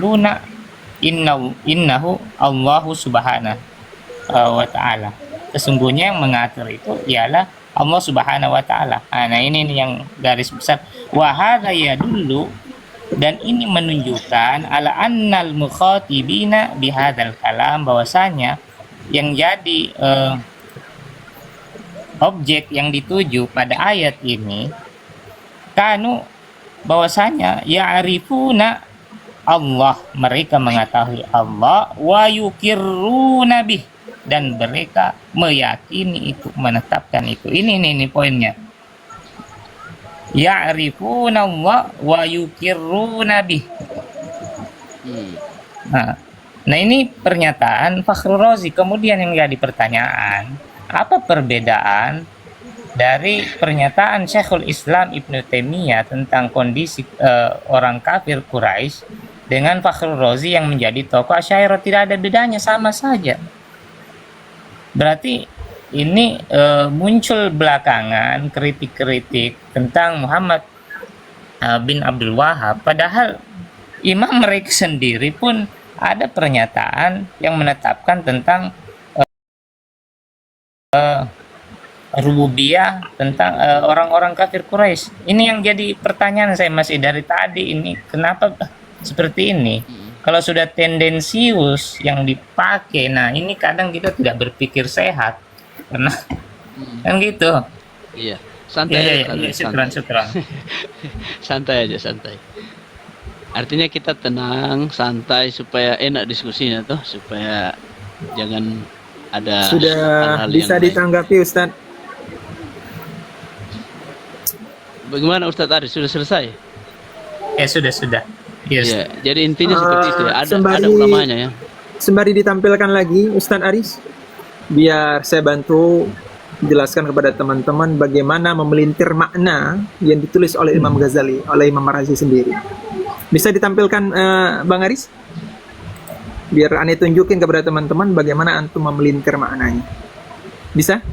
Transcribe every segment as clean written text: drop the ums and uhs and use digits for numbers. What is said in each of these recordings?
yaquluna innahu Allahu subhanahu wa ta'ala. Sesungguhnya yang mengatur itu ialah Allah subhanahu wa ta'ala. Nah ini yang garis besar. Wa hadza yadullu, dan ini menunjukkan ala annal mukhatibina bihadzal kalam, bahwasanya yang jadi objek yang dituju pada ayat ini kanu, bahwasanya ya'rifuna Allah, mereka mengetahui Allah, wa yukirruna bih, dan mereka meyakini itu, menetapkan itu. Ini poinnya. Ya'rifuna Allah wa yukirruna bih. Nah ini pernyataan Fakhrul Razi. Kemudian yang jadi pertanyaan, apa perbedaan dari pernyataan Syekhul Islam Ibnu Taimiyah tentang kondisi orang kafir Quraisy dengan Fakhrul Razi yang menjadi tokoh Asy'ariyah? Tidak ada bedanya, sama saja. Berarti ini muncul belakangan kritik-kritik tentang Muhammad bin Abdul Wahab, padahal imam mereka sendiri pun ada pernyataan yang menetapkan tentang rububiyah, tentang orang-orang kafir Quraisy. Ini yang jadi pertanyaan saya masih dari tadi ini, kenapa seperti ini? Kalau sudah tendensius yang dipakai, nah ini kadang kita tidak berpikir sehat, karena kan gitu. Iya, santai aja. Syukran. Santai aja, santai. Artinya kita tenang, santai, supaya enak diskusinya tuh, supaya jangan ada sudah hal-hal bisa yang ditanggapi Ustadz. Bagaimana Ustadz Aris, sudah selesai? Sudah. Yes. Ya, jadi intinya seperti itu ya. Ada Sembari ulamanya ya. Sembari ditampilkan lagi Ustadz Aris, biar saya bantu jelaskan kepada teman-teman bagaimana memelintir makna yang ditulis oleh Imam Ghazali, oleh Imam Razi sendiri. Bisa ditampilkan Bang Aris? Biar Ane tunjukin kepada teman-teman bagaimana antum memelintir maknanya. Bisa?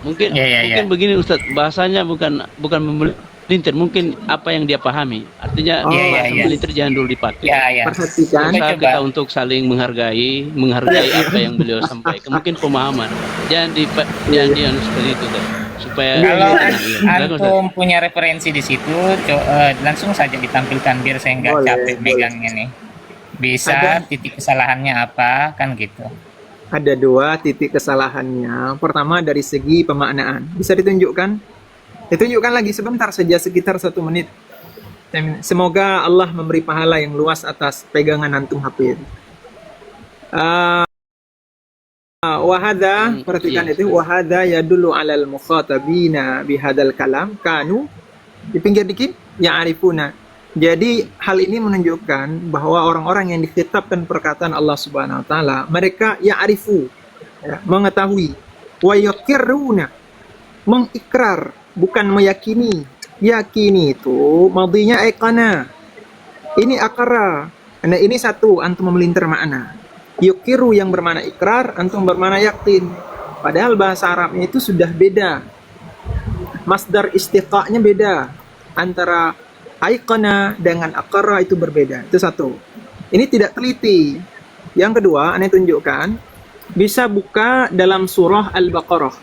Mungkin mungkin begini Ustadz, bahasanya bukan memelintir, mungkin apa yang dia pahami. Artinya memelintir jangan dulu dipakai. Perhatikan. Berusaha kita untuk saling menghargai apa yang beliau sampaikan. Mungkin pemahaman. Jangan seperti itu tuh. Supaya kalau antum punya referensi di situ, langsung saja ditampilkan biar saya nggak capek megangnya nih. Bisa titik kesalahannya apa, kan gitu. Ada 2 titik kesalahannya. Pertama dari segi pemaknaan. Bisa ditunjukkan? Ditunjukkan lagi sebentar saja, sekitar 1 menit. Semoga Allah memberi pahala yang luas atas pegangan antum HP. Wahada, perhatikan itu. Wahada yadullu alal mukhatabina bihadal kalam kanu. Di pinggir dikit, ya'rifuna. Jadi hal ini menunjukkan bahwa orang-orang yang dikhitabkan perkataan Allah Subhanahu wa taala, mereka ya'rifu, mengetahui, wa yaqirruna, mengikrar, bukan meyakini. Yakini itu madhinya aiqana. Ini akara. Nah, ini satu, antum memelintir makna. Yukiru yang bermakna ikrar, antum bermakna yakin. Padahal bahasa Arabnya itu sudah beda. Masdar istiqa'nya beda. Antara aiqana dengan akara itu berbeda. Itu satu. Ini tidak teliti. Yang kedua, Anda tunjukkan, bisa buka dalam surah Al-Baqarah.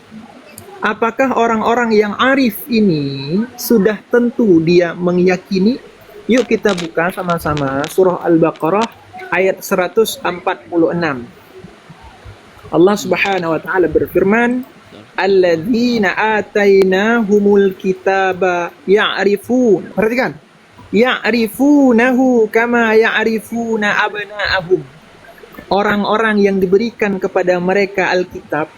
Apakah orang-orang yang arif ini sudah tentu dia meyakini? Yuk kita buka sama-sama surah Al-Baqarah ayat 146. Allah Subhanahu wa taala berfirman, alladzina atainahumul kitaba ya'rifun. Perhatikan. Ya'rifunahu kama ya'rifuna abna'ahum. Orang-orang yang diberikan kepada mereka Alkitab,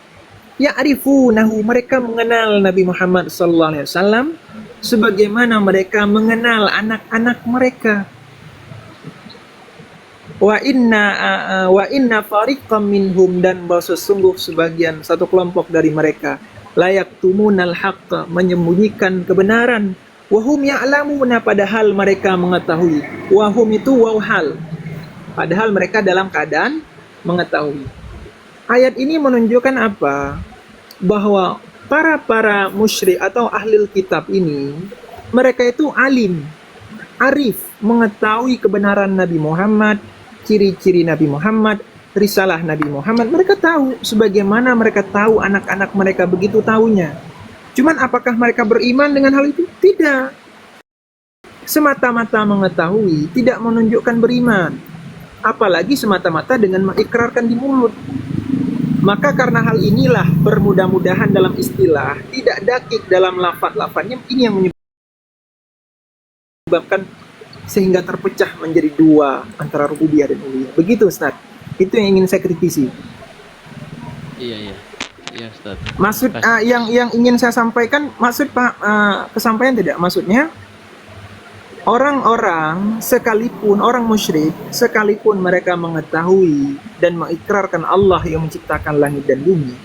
ya'rifunahu, mereka mengenal Nabi Muhammad sallallahu alaihi wasallam sebagaimana mereka mengenal anak-anak mereka. Wa inna fariqam minhum, dan bahwa sesungguh sebagian satu kelompok dari mereka layak tumunal haqq, menyembunyikan kebenaran. Wahum ya'lamuna, padahal mereka mengetahui. Wahum itu wawhal, padahal mereka dalam keadaan mengetahui. Ayat ini menunjukkan apa? Bahwa para musyrik atau ahli kitab ini, mereka itu alim, arif, mengetahui kebenaran Nabi Muhammad ciri-ciri Nabi Muhammad, risalah Nabi Muhammad. Mereka tahu, sebagaimana mereka tahu anak-anak mereka begitu tahunya. Cuman apakah mereka beriman dengan hal itu? Tidak. Semata-mata mengetahui tidak menunjukkan beriman. Apalagi semata-mata dengan mengikrarkan di mulut. Maka karena hal inilah bermudah-mudahan dalam istilah, tidak dakik dalam lafaz-lafaznya, ini yang menyebabkan sehingga terpecah menjadi dua antara rububiyah dan uluhiyah. Begitu Ustaz. Itu yang ingin saya kritisi. Iya, Ustaz. Maksud yang ingin saya sampaikan, maksud Pak kesampaian tidak? Maksudnya orang-orang sekalipun orang musyrik, sekalipun mereka mengetahui dan mengikrarkan Allah yang menciptakan langit dan bumi,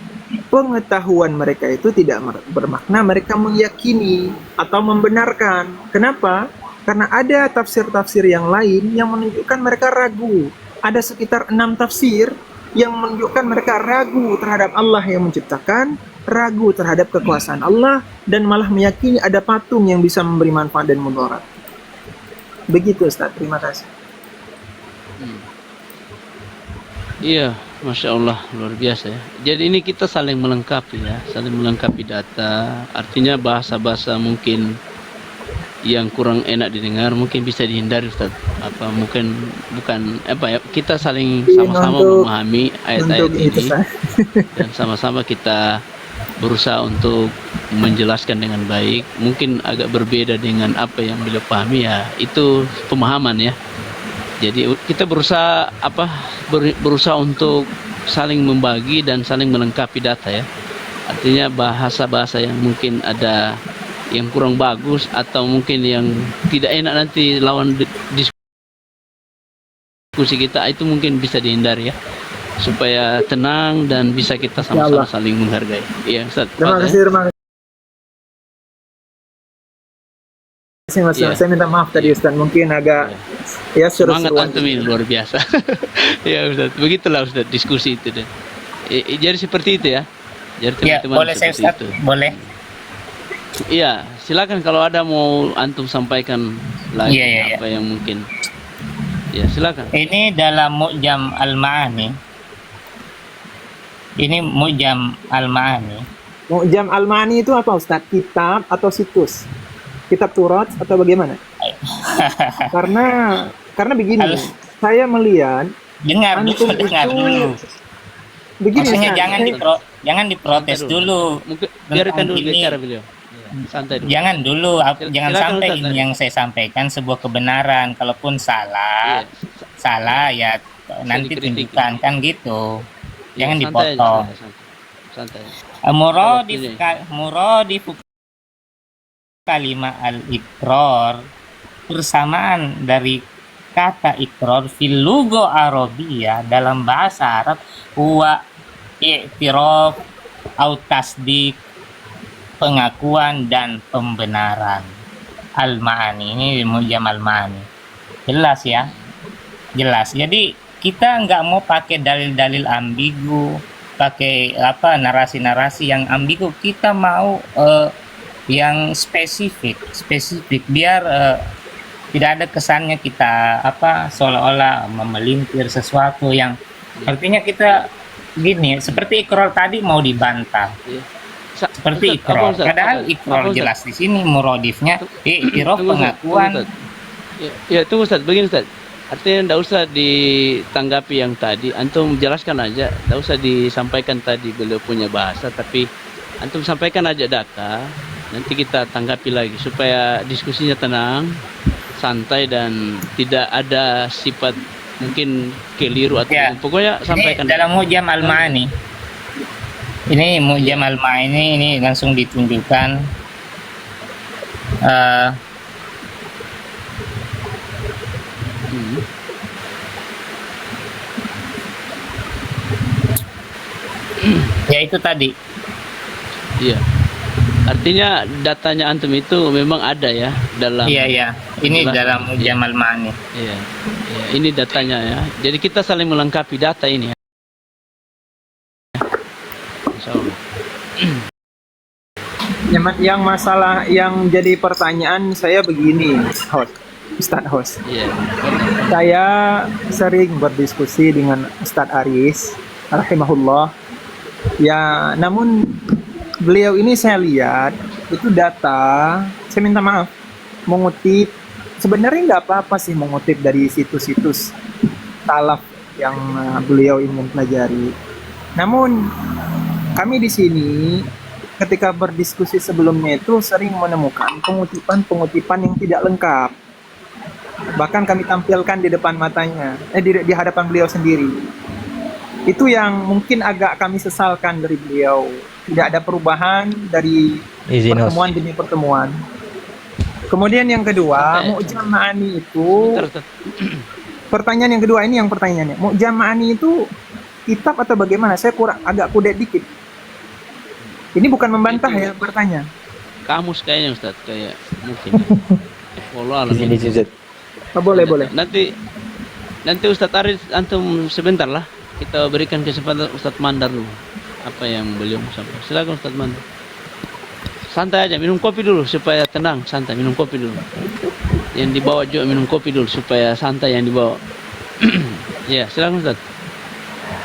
pengetahuan mereka itu tidak bermakna mereka meyakini atau membenarkan. Kenapa? Karena ada tafsir-tafsir yang lain yang menunjukkan mereka ragu. Ada sekitar 6 tafsir yang menunjukkan mereka ragu terhadap Allah yang menciptakan, ragu terhadap kekuasaan Allah, dan malah meyakini ada patung yang bisa memberi manfaat dan mudarat. Begitu Ustaz, terima kasih. Iya, Masya Allah, luar biasa ya. Jadi ini kita saling melengkapi ya, saling melengkapi data. Artinya bahasa-bahasa mungkin yang kurang enak didengar mungkin bisa dihindari Ustaz. Apa mungkin bukan apa ya, kita saling sama-sama memahami ayat-ayat ini dan sama-sama kita berusaha untuk menjelaskan dengan baik. Mungkin agak berbeda dengan apa yang beliau pahami ya, itu pemahaman ya. Jadi kita berusaha berusaha untuk saling membagi dan saling melengkapi data ya. Artinya bahasa-bahasa yang mungkin ada yang kurang bagus atau mungkin yang tidak enak nanti lawan diskusi kita, itu mungkin bisa dihindari ya, supaya tenang dan bisa kita sama-sama saling menghargai. Iya, Ustaz. Terima kasih. Mas, saya minta maaf tadi Ustaz, mungkin agak semangat antum ini luar biasa. Ya Ustaz, begitulah Ustaz diskusi itu deh. Jadi seperti itu ya. Jadi teman-teman boleh saya Ustaz, itu. Boleh. Iya, silakan kalau ada mau antum sampaikan lagi apa yang mungkin. Ya, silakan. Ini dalam Mu'jam Al-Ma'ani. Ini Mu'jam Al-Ma'ani. Mu'jam Al-Ma'ani itu apa Ustaz? Kitab atau situs? Kitab Turat atau bagaimana? karena begini, saya melihat dengar dulu. Begini, maksudnya jangan diprotes dulu. Mungkin biarkan dulu bicara beliau. Santai dulu. Jangan dulu, jangan sampai ini yang saya sampaikan sebuah kebenaran. Kalaupun salah ya nanti tunjukkan kan gitu. Jangan dipotong. Santai. Muradif kalimat al-iqrar, persamaan dari kata iqrar fil lugha arabiyah dalam bahasa Arab huwa i'tiraf au tasdiq, pengakuan dan pembenaran. Al-Ma'ani ini Mu'jam Al-Ma'ani. Jelas ya? Jelas. Jadi kita nggak mau pakai dalil-dalil ambigu, pakai narasi-narasi yang ambigu. Kita mau yang spesifik biar tidak ada kesannya kita seolah-olah memelintir sesuatu yang artinya kita gini, seperti ikrar tadi mau dibantah. Seperti ikrar, padahal ikrar jelas di sini muradifnya i'tiraf, pengakuan. Ya tunggu Ustaz, begini Ustaz. Artinya tidak usah ditanggapi yang tadi, antum jelaskan aja, tidak usah disampaikan tadi beliau punya bahasa, tapi antum sampaikan aja data. Nanti kita tanggapi lagi supaya diskusinya tenang, santai dan tidak ada sifat mungkin keliru atau pokoknya sampaikan. Ini dalam Mu'jam Al-Ma'ani. Ini Mu'jam Al-Ma'ani ini langsung ditunjukkan ya itu tadi. Iya. Artinya datanya antum itu memang ada ya dalam. Iya. Ini dalam Mu'jam Al-Ma'ani. Iya. Ini datanya ya. Jadi kita saling melengkapi data ini ya. Insyaallah. Yang masalah yang jadi pertanyaan saya begini, Ustadz host. Iya. Saya sering berdiskusi dengan Ustadz Aris, rahimahullah. Ya, namun beliau ini saya lihat itu data, saya minta maaf, mengutip, sebenarnya nggak apa-apa sih mengutip dari situs-situs salaf yang beliau ingin pelajari. Namun kami di sini ketika berdiskusi sebelumnya itu sering menemukan pengutipan-pengutipan yang tidak lengkap. Bahkan kami tampilkan di depan matanya, di hadapan beliau sendiri. Itu yang mungkin agak kami sesalkan dari beliau. Tidak ada perubahan dari Izin host. pertemuan demi pertemuan. Kemudian yang kedua, Mu'jam Ma'ani itu, Bentar, Ustaz. pertanyaan yang kedua ini yang pertanyaannya, Mu'jam Ma'ani itu kitab atau bagaimana? Saya agak kudet dikit. Ini bukan membantah ya, bertanya. Kamus kayaknya Ustaz, kayak mungkin. Wallah alam. Izin Ustaz. Oh, boleh, boleh. Nanti Ustaz Aris antum sebentar lah. Kita berikan kesempatan Ustaz Mandar dulu. Apa yang beliau mau sampaikan. Silakan Ustaz Mandar. Santai aja, minum kopi dulu supaya tenang, santai, minum kopi dulu. Yang dibawa juga minum kopi dulu supaya santai yang dibawa. Ya, silakan Ustaz.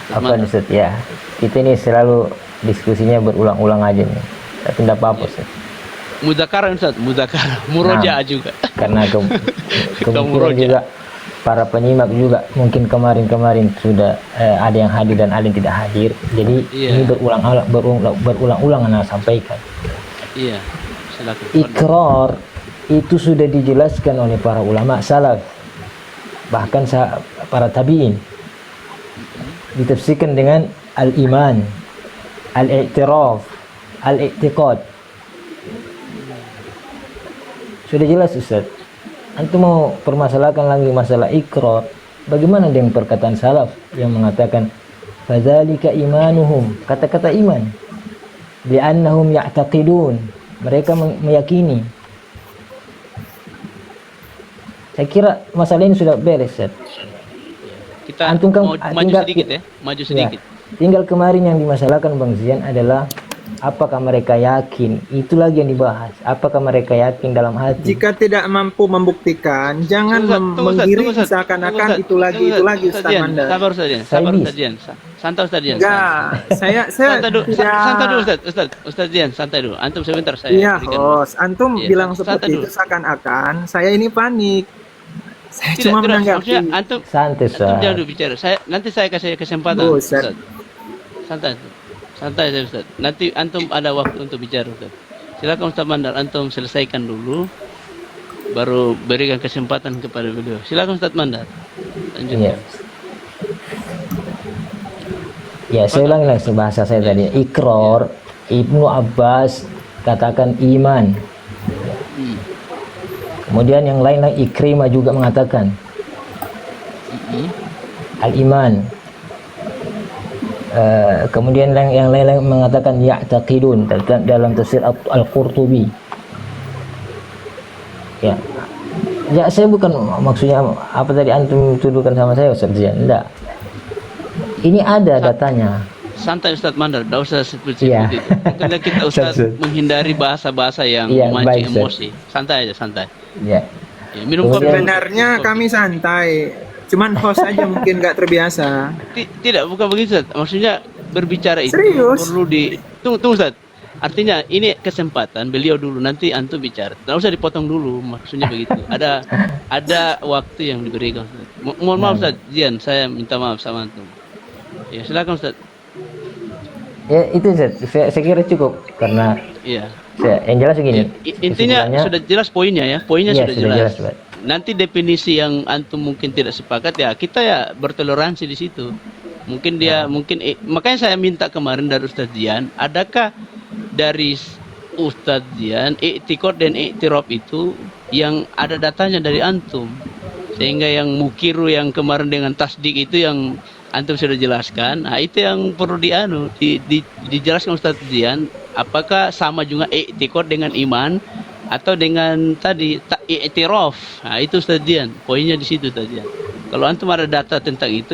Apa nih Ustaz ya? Kita ini selalu diskusinya berulang-ulang aja nih. Tapi tidak apa-apa Ustaz. Mudzakarah Ustaz, mudzakarah, murojaah juga. Karena kemungkinan Murojaah. juga para penyimak juga mungkin kemarin-kemarin sudah ada yang hadir dan ada yang tidak hadir. Jadi Iya. ini berulang-ulang anak sampaikan. Iya, silakan. Ikrar itu sudah dijelaskan oleh para ulama salaf, bahkan para tabi'in, ditafsirkan dengan al-iman, al-i'tiraf, al-i'tiqad. Sudah jelas Ustaz. Antum mau permasalahkan lagi masalah ikrar, bagaimana dengan perkataan salaf yang mengatakan fadzalika imanuhum, kata-kata iman, bi'annahum ya'taqidun, mereka meyakini. Saya kira masalah ini sudah beres Ustaz. Kita Antum kan mau maju tinggal- sedikit ya, maju sedikit. Ya, tinggal kemarin yang dimasalahkan Bang Zian adalah apakah mereka yakin, itu lagi yang dibahas. Apakah mereka yakin dalam hati? Jika tidak mampu membuktikan, jangan menggiring seakan-akan itu lagi Ustaz Dian. Mandar. Sabar Ustaz Dian, Saya sabar bis. Ustaz Dian. Santai Ustaz Dian. Enggak, saya Santai dulu, tidak. santai dulu Ustaz Dian, santai dulu. Antum sebentar saya Iya, berikan. host. Antum Iya, bilang santai seperti dulu. itu seakan-akan saya ini panik. Saya Tidak, cuma tidak, menanggapi. maksudnya antum Santai antum jangan Ustaz. dulu bicara. Nanti saya kasih kesempatan Buset. Ustaz. Santai saya Ustaz. Nanti antum ada waktu untuk bicara Ustaz. Silakan Ustaz Mandar, antum selesaikan dulu baru berikan kesempatan kepada beliau. Silakan Ustaz Mandar. Iya. Lanjutkan. Ya, saya ulangi langsung bahasa saya tadi. Ikrar, Ibnu Abbas katakan iman. Hmm. Kemudian yang lain Ikrimah juga mengatakan Hmm. al-iman. Kemudian yang lain mengatakan ya'taqidun dalam tafsir Al-Qurtubi. Ya. Ya, saya bukan maksudnya apa tadi antum tuduhkan sama saya Ustaz Zian. Enggak. Ini ada datanya. Santai Ustaz Mandar, tidak usah seperti Iya. itu. Mungkin kita Ustaz Ustaz. menghindari bahasa-bahasa yang Iya, memancing baik, Ustaz. emosi. Santai aja, santai. Ya. Ya, minum kopi. Kemudian- Sebenarnya kami santai. Cuman host aja mungkin nggak terbiasa. Tidak, bukan begitu Ustaz. Maksudnya berbicara itu Serius? perlu tunggu Ustaz. Artinya ini kesempatan beliau dulu, nanti antum bicara. Tidak usah dipotong dulu, maksudnya begitu. Ada waktu yang diberikan Ustaz. Mohon maaf Ustaz Zian, saya minta maaf sama antum. Ya, silakan Ustaz. Ya, itu saya kira cukup karena Iya. yang jelas begini. Intinya kesimpulannya- sudah jelas poinnya ya. Poinnya Iya, sudah sudah jelas. jelas, Pak. Nanti definisi yang antum mungkin tidak sepakat ya kita ya bertoleransi di situ. Mungkin dia makanya saya minta kemarin dari Ustadz Dian, adakah dari Ustadz Dian i'tiqad dan i'tiraf itu yang ada datanya dari antum? Sehingga yang mukiru yang kemarin dengan tasdik itu yang antum sudah jelaskan, nah itu yang perlu dijelaskan Ustadz Dian, apakah sama juga i'tiqad dengan iman atau dengan tadi i'tiraf. Nah itu Ustadz Dian, poinnya di situ Ustadz Dian. Kalau antum ada data tentang itu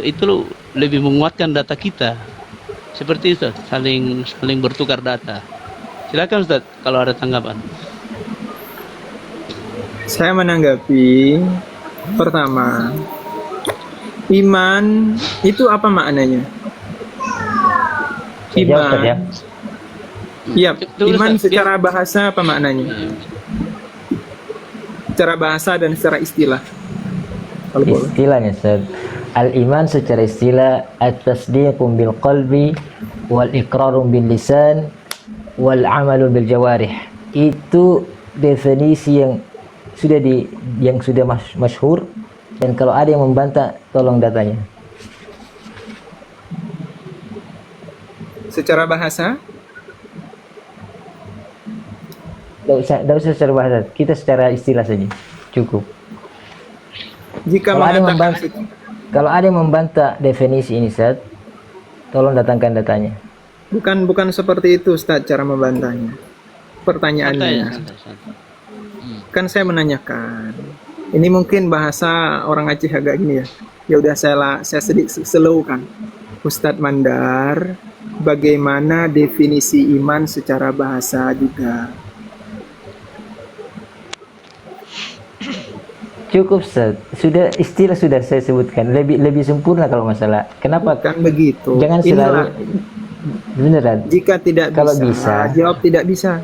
lebih menguatkan data kita. Seperti itu, saling bertukar data. Silakan Ustadz kalau ada tanggapan. Saya menanggapi pertama, iman itu apa maknanya? Saya jawab, Ustaz, ya. Iya, Tunggu, iman Ustaz. secara bahasa apa maknanya? Secara bahasa dan secara istilah. Kalau boleh. Istilahnya, Ustaz. Al-iman secara istilah at-tasdiqu bil qalbi wal iqraru bil lisan wal amalu bil jawarih. Itu definisi yang sudah masyhur, dan kalau ada yang membantah tolong datanya. Secara bahasa, Tidak usah secara bahasa, kita secara istilah saja cukup. jika Kalau ada yang mengatakan Kalau ada yang membantah definisi ini, Ustaz, tolong datangkan datanya. bukan seperti itu, Ustaz, cara membantahnya. Pertanyaannya, Santai. kan saya menanyakan. Ini mungkin bahasa orang Aceh agak gini ya. Ya udah saya sedikit slowkan. Ustadz Mandar, bagaimana definisi iman secara bahasa juga? Cukup, Ustaz. Istilah sudah saya sebutkan. Lebih sempurna kalau masalah. Kenapa? Kan begitu. Jangan selalu Inilah, beneran. jika tidak Kalau bisa, bisa. jawab tidak bisa.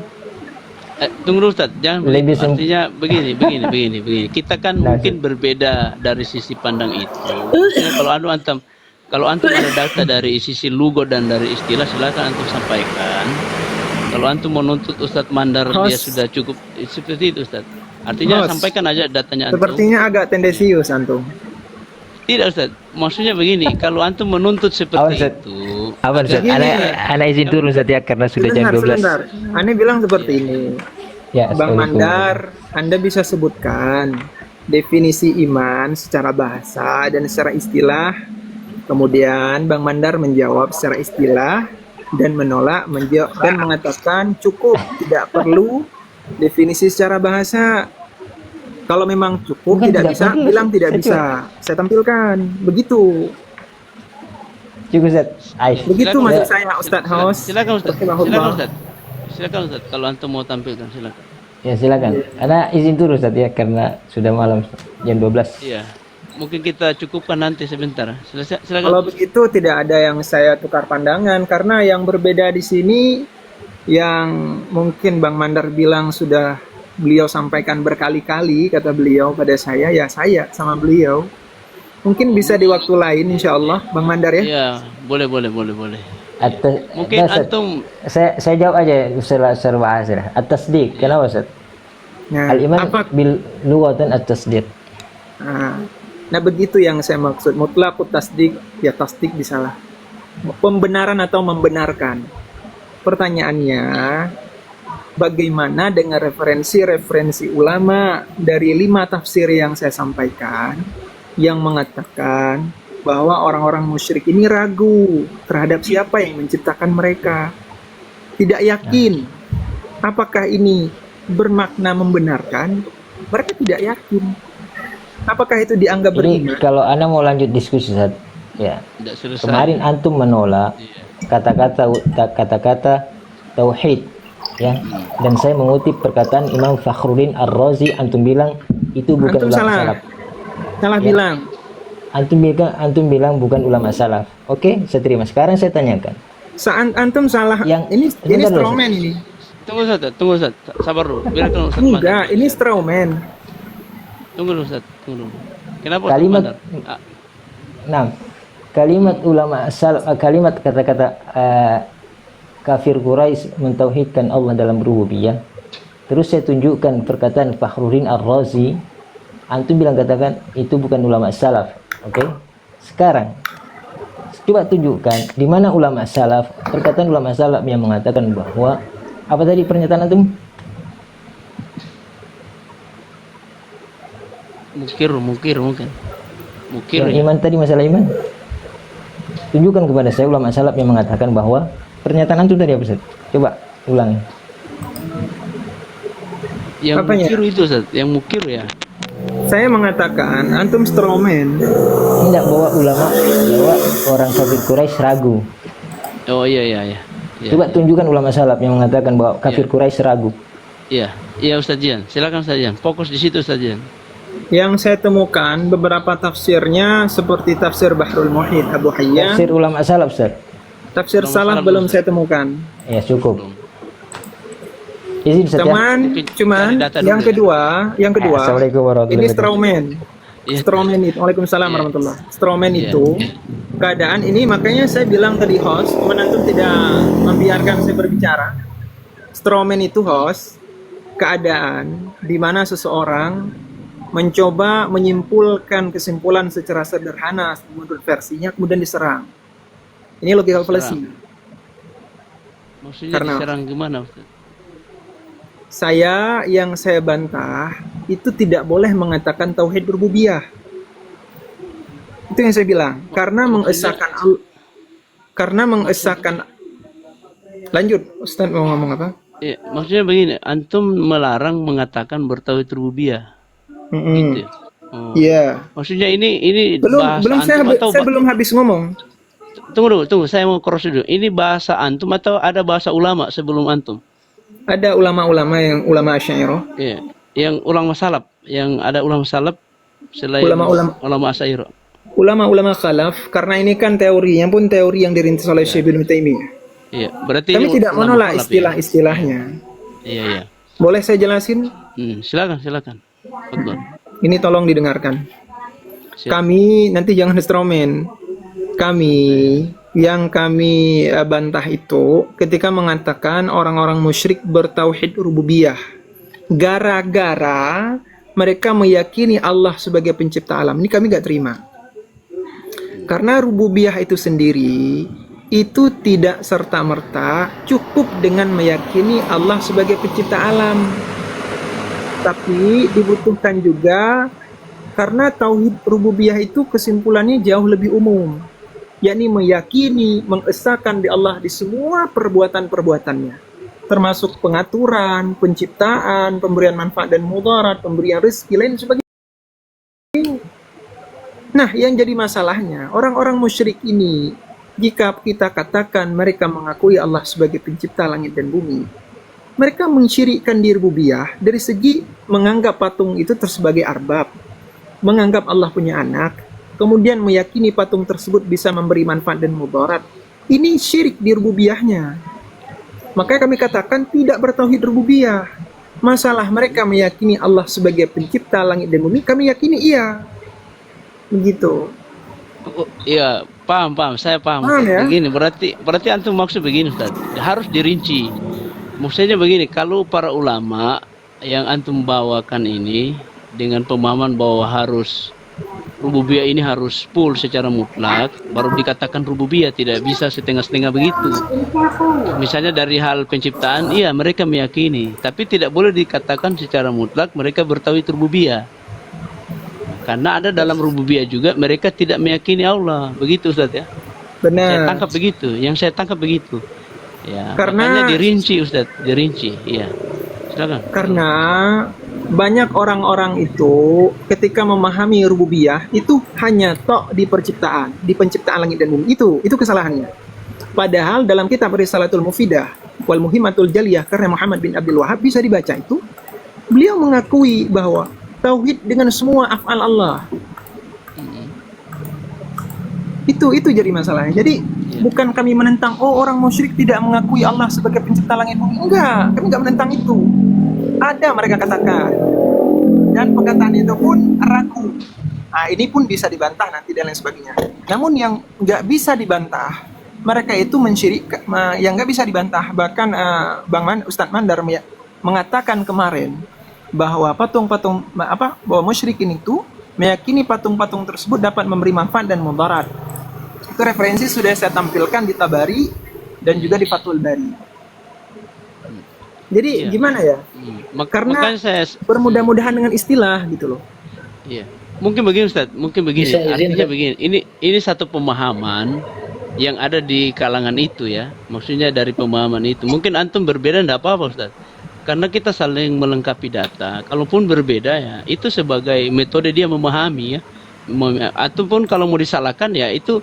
Tunggu dulu, Ustaz, jangan Lebih begitu. Artinya begini. Kita kan Nah, mungkin berbeda dari sisi pandang itu. Maksudnya kalau antum ada data dari sisi lugo dan dari istilah, silakan antum sampaikan. Kalau antum menuntut Ustadz Mandar dia Host. sudah cukup seperti itu, Ustadz. Artinya Host. sampaikan aja datanya antum. Sepertinya agak tendensius antum. Tidak, Ustadz. Maksudnya begini, kalau antum menuntut seperti Ustaz. itu, Apa, Ustaz? Gini. Ana izin turun, Ustaz, ya, karena sudah jam 12. Sebentar. Ane bilang seperti ini. Ya, Bang Assalamualaikum. Mandar, Anda bisa sebutkan definisi iman secara bahasa dan secara istilah. Kemudian Bang Mandar menjawab secara istilah dan menolak dan mengatakan cukup, tidak perlu definisi secara bahasa. Kalau memang cukup, Bukan tidak tidak bisa, perlu, bilang tidak saya bisa. Saya tampilkan. Begitu. Cukup, Ustaz. Aish. Begitu Silakan, maksud Ustaz. saya, Ustadz Haus. Silakan, Ustadz. Rahimahullah. Silakan, Ustadz. Kalau antum mau tampilkan, silakan. Ya, silakan. Ana izin turun, Ustaz, ya, karena sudah malam, jam 12. Iya. Mungkin kita cukupkan nanti sebentar. Silakan. Kalau begitu tidak ada yang saya tukar pandangan, karena yang berbeda di sini yang mungkin Bang Mandar bilang sudah beliau sampaikan berkali-kali, kata beliau pada saya, ya saya sama beliau. Mungkin bisa di waktu lain insya Allah Bang Mandar ya. Iya, boleh. Mungkin Ustaz, antum saya jawab aja secara bahasa. At-tasdiq. Kenapa, Ustaz? Nah, Al-iman apa? bil lughatan at-tasdiq. Nah, begitu yang saya maksud. Mutlaqut tasdik, ya tasdik bisalah. Pembenaran atau membenarkan. Pertanyaannya, bagaimana dengan referensi ulama dari 5 tafsir yang saya sampaikan yang mengatakan bahwa orang-orang musyrik ini ragu terhadap siapa yang menciptakan mereka, tidak yakin apakah ini bermakna membenarkan, mereka tidak yakin apakah itu dianggap Ini beriman. kalau Anda mau lanjut diskusi, Ustaz, ya. tidak selesai. Kemarin antum menolak kata-kata tauhid, ya. Dan saya mengutip perkataan Imam Fakhruddin Ar-Razi, antum bilang itu bukan Antum ulama salah. salaf. Salah Ya. bilang. Antum bilang bukan ulama salaf. Oke, saya terima. Sekarang saya tanyakan. Antum salah. Yang- ini sebentar dulu, strawman ini. Tunggu Ustaz. Sabar dulu. Biarkan Ustaz Enggak, Mandar. ini strawman. Tunggu dulu, Ustaz. Tunggu dulu. Kenapa Kalimat- Ustaz Mandar? Nah, kalimat ulama salaf, kalimat kata-kata kafir Quraisy mentauhidkan Allah dalam rububiyah. Terus saya tunjukkan perkataan Fakhruddin Ar-Razi. Antum bilang katakan itu bukan ulama salaf. Oke. Sekarang coba tunjukkan di mana ulama salaf, perkataan ulama salaf yang mengatakan bahwa apa tadi pernyataan antum? Mungkir mungkin. Mungkir. Yang iman tadi, masalah iman. Tunjukkan kepada saya ulama salaf yang mengatakan bahwa pernyataan antum tadi apa, Ustaz? Coba ulangi. Yang Apanya? mukir itu, Ustaz. Yang mukir ya. Saya mengatakan antum strawman. Tidak, bahwa orang kafir Quraisy ragu. Oh iya. Coba tunjukkan ulama salaf yang mengatakan bahwa kafir Quraisy ragu. Iya. Iya Ustaz Jian, silakan Ustaz Jian. Fokus di situ Ustaz Jian. Yang saya temukan beberapa tafsirnya seperti tafsir Bahrul Muhit Abu Hayyan. Tafsir ulama salaf, Ustaz. Tafsir Ulama salaf salaf belum Ustaz. saya temukan. Ya, cukup. Izin Ustaz ya. Cuman cari data dulu yang ya. kedua, Assalamualaikum warahmatullahi ini wabarakatuh. Straumen. Iya. Straumen itu, Waalaikumsalam Iya. warahmatullah. Straumen Iya. itu keadaan ini, makanya saya bilang tadi host, cuman antum tidak membiarkan saya berbicara. Straumen itu host, keadaan di mana seseorang mencoba menyimpulkan kesimpulan secara sederhana menurut versinya, kemudian diserang. Ini logika fallacy. Maksudnya Karena- diserang gimana Ustaz? Yang saya bantah itu tidak boleh mengatakan tauhid rububiyah. Itu yang saya bilang. Karena mengesahkan lanjut, Ustaz mau ngomong apa? Iya, maksudnya begini, antum melarang mengatakan bertauhid rububiyah. Gitu. ya? Oh. Iya. Maksudnya ini Belum bahasa belum saya antum atau saya belum habis ngomong. tunggu, saya mau cross dulu. Ini bahasa antum atau ada bahasa ulama sebelum antum? Ada ulama-ulama yang ulama Asy'ariyah, Iya, yang ulama salaf, yang ada ulama salaf selain Ulama-ulama- Asy'ariyah. ulama-ulama khalaf, karena ini kan teorinya pun teori yang dirintis oleh Syekh Ibnu Taimiyah. Iya, berarti Kami ini tidak ulama menolak salaf ya? istilah-istilahnya. Iya. Boleh saya jelasin? Silakan. Betul. Ini tolong didengarkan. Siap. Kami nanti jangan instrumen. Yang kami bantah itu ketika mengatakan orang-orang musyrik bertauhid rububiyah. Gara-gara mereka meyakini Allah sebagai pencipta alam. Ini kami gak terima. Karena rububiyah itu sendiri itu tidak serta-merta cukup dengan meyakini Allah sebagai pencipta alam. Tapi dibutuhkan juga karena tauhid rububiyah itu kesimpulannya jauh lebih umum, yakni meyakini, mengesahkan di Allah di semua perbuatan-perbuatannya, termasuk pengaturan, penciptaan, pemberian manfaat dan mudarat, pemberian rezeki lain sebagainya. Nah, yang jadi masalahnya, orang-orang musyrik ini, jika kita katakan mereka mengakui Allah sebagai pencipta langit dan bumi, mereka mensyirikkan diri rububiyah dari segi menganggap patung itu sebagai arbab, menganggap Allah punya anak, kemudian meyakini patung tersebut bisa memberi manfaat dan mudarat. Ini syirik di rububiyahnya. Makanya kami katakan tidak bertauhid rububiyah. Masalah mereka meyakini Allah sebagai pencipta langit dan bumi, kami yakini iya. Begitu. Oh, iya, paham. Saya paham. Paham ya? Begini, berarti antum maksud begini Ustaz. Harus dirinci. Maksudnya begini, kalau para ulama yang antum bawakan ini dengan pemahaman bahwa harus rububiyah ini harus full secara mutlak, baru dikatakan rububiyah, tidak bisa setengah-setengah begitu. Misalnya dari hal penciptaan, iya mereka meyakini, tapi tidak boleh dikatakan secara mutlak mereka bertauhid rububiyah. Karena ada dalam rububiyah juga mereka tidak meyakini Allah, begitu Ustaz ya. Saya Benar. tangkap begitu, yang saya tangkap begitu. Ya, Karena- makanya dirinci Ustaz, dirinci. Iya. Silakan. Karena banyak orang-orang itu ketika memahami rububiyah itu hanya tok di penciptaan langit dan bumi. Itu kesalahannya. Padahal dalam kitab Risalatul Mufidah wal Muhimmatul Jaliyah karya Muhammad bin Abdul Wahhab bisa dibaca itu, beliau mengakui bahwa tauhid dengan semua af'al Allah. Itu jadi masalahnya. Jadi bukan kami menentang orang musyrik tidak mengakui Allah sebagai pencipta langit bumi. Enggak, kami enggak menentang itu. Ada mereka katakan. Dan perkataan itu pun ragu. Nah, ini pun bisa dibantah nanti dan lain sebagainya. Namun yang enggak bisa dibantah, mereka itu mensyirik, yang enggak bisa dibantah. Bahkan Ustadz Mandar mengatakan kemarin bahwa bahwa musyrikin itu meyakini patung-patung tersebut dapat memberi manfaat dan mudarat. Itu referensi sudah saya tampilkan di Tabari dan juga di Fathul Bari. Jadi Iya. gimana ya? Karena Makanya saya bermudah-mudahan dengan istilah gitu loh. iya. Mungkin begini Ustaz, mungkin begini. Bisa izin, Artinya Ustaz? begini, ini satu pemahaman yang ada di kalangan itu ya. Maksudnya dari pemahaman itu. Mungkin antum berbeda enggak apa-apa Ustaz. Karena kita saling melengkapi data. Kalaupun berbeda ya, itu sebagai metode dia memahami ya. Ataupun kalau mau disalahkan ya itu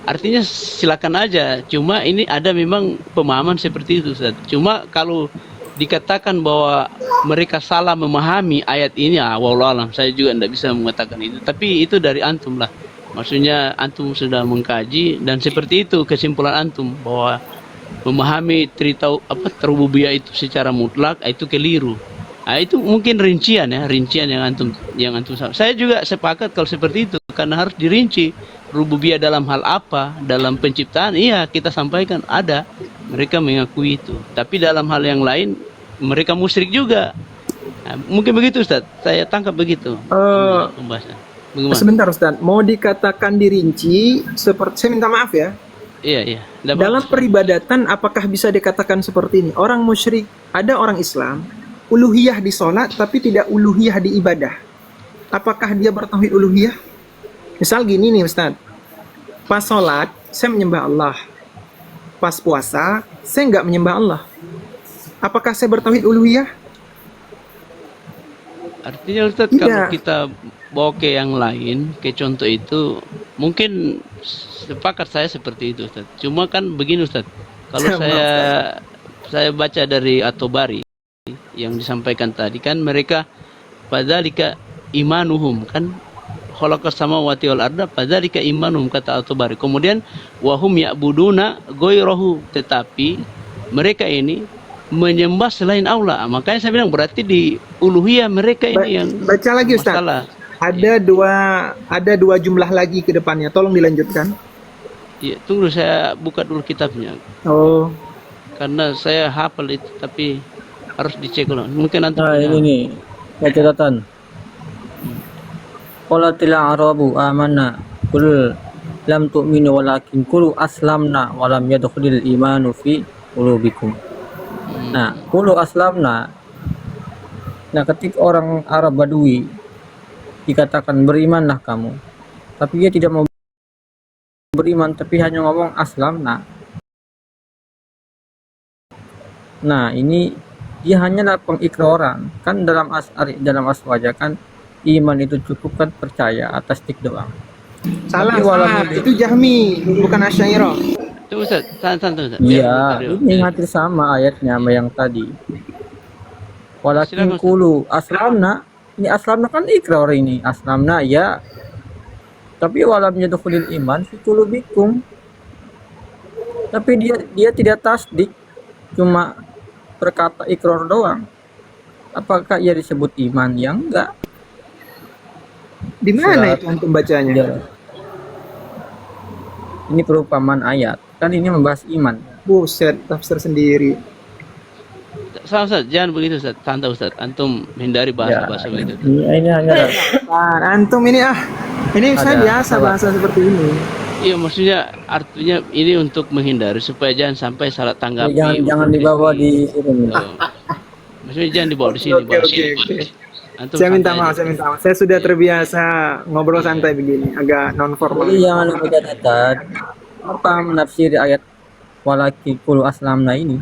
artinya silakan aja. Cuma ini ada memang pemahaman seperti itu Ustaz. Cuma kalau dikatakan bahwa mereka salah memahami ayat ini, wallahu alam, saya juga tidak bisa mengatakan itu. Tapi itu dari antum lah. Maksudnya antum sudah mengkaji dan seperti itu kesimpulan antum bahwa memahami rububiyah itu secara mutlak itu keliru. Nah, itu mungkin rincian yang antum saya juga sepakat kalau seperti itu karena harus dirinci rububiyah dalam hal apa, dalam penciptaan iya kita sampaikan ada mereka mengakui itu, tapi dalam hal yang lain mereka musyrik juga. Nah, mungkin begitu Ustaz, saya tangkap begitu pembahasan. Bagaimana? Sebentar Ustaz, mau dikatakan dirinci seperti, saya minta maaf ya. Iya. Dalam peribadatan apakah bisa dikatakan seperti ini? Orang musyrik, ada orang Islam uluhiyah di sholat tapi tidak uluhiyah di ibadah. Apakah dia bertauhid uluhiyah? Misal gini nih Ustaz, pas sholat saya menyembah Allah, pas puasa saya nggak menyembah Allah. Apakah saya bertauhid uluhiyah? Artinya Ustaz, kalau kita bawa ke yang lain, ke contoh itu, mungkin sepakat saya seperti itu Ustaz. Cuma kan begini Ustaz, kalau saya baca dari At-Tabari yang disampaikan tadi kan mereka fadzalika imanuhum kan khalaqas samawati wal arda fadzalika imanuhum kata At-Tabari. Kemudian wahum ya'buduna ghairahu, tetapi mereka ini menyembah selain Allah. Makanya saya bilang berarti di uluhiyah mereka ini yang baca lagi Ustaz. Masalah. Ada dua jumlah lagi ke depannya. Tolong dilanjutkan. Iya, tunggu saya buka dulu kitabnya. Oh. Karena saya hafal itu tapi harus dicek ulang. Mungkin nanti ini nih catatan. Qalatil a'rabu amanna qul lam tu'minu walakin qulu aslamna wa lam yadkhulil imanu fi qulubikum. Nah, qulu aslamna. Nah, ketika orang Arab Badui dikatakan berimanlah kamu, tapi dia tidak mau beriman, tapi hanya ngomong aslamna. Nah, ini dia hanyalah pengikraran. Kan dalam aswaja kan iman itu cukup kan percaya atas tik doang. Salah. Itu Jahmi, bukan Asy'ariyah. Tunggu Ustaz, Ustaz. Iya, ini hampir sama ayatnya sama yang tadi. Walakin qulu aslamna. Ini aslamna kan ikrar ini. Aslamna ya. Tapi walam yadkhulil iman fi qulubikum. Tapi dia tidak tasdik, cuma berkata ikrar doang. Apakah ia disebut iman? Ya enggak. Di mana itu antum bacanya? Ya. Ini perumpamaan ayat. Kan ini membahas iman. Buset, tafsir sendiri. Salah Ustaz, jangan begitu Ustaz. Santai Ustaz. Antum hindari bahasa-bahasa begitu. Ini hanya Antum ini saya biasa bahasa seperti ini. Iya, maksudnya artinya ini untuk menghindari supaya jangan sampai salah tanggapi. jangan dibawa di sini. Maksudnya jangan dibawa di sini. Oke. Saya minta maaf. Saya sudah terbiasa ngobrol santai begini, agak non formal. Jadi jangan lupa catatan apa menafsiri ayat walaki qulu aslamna ini.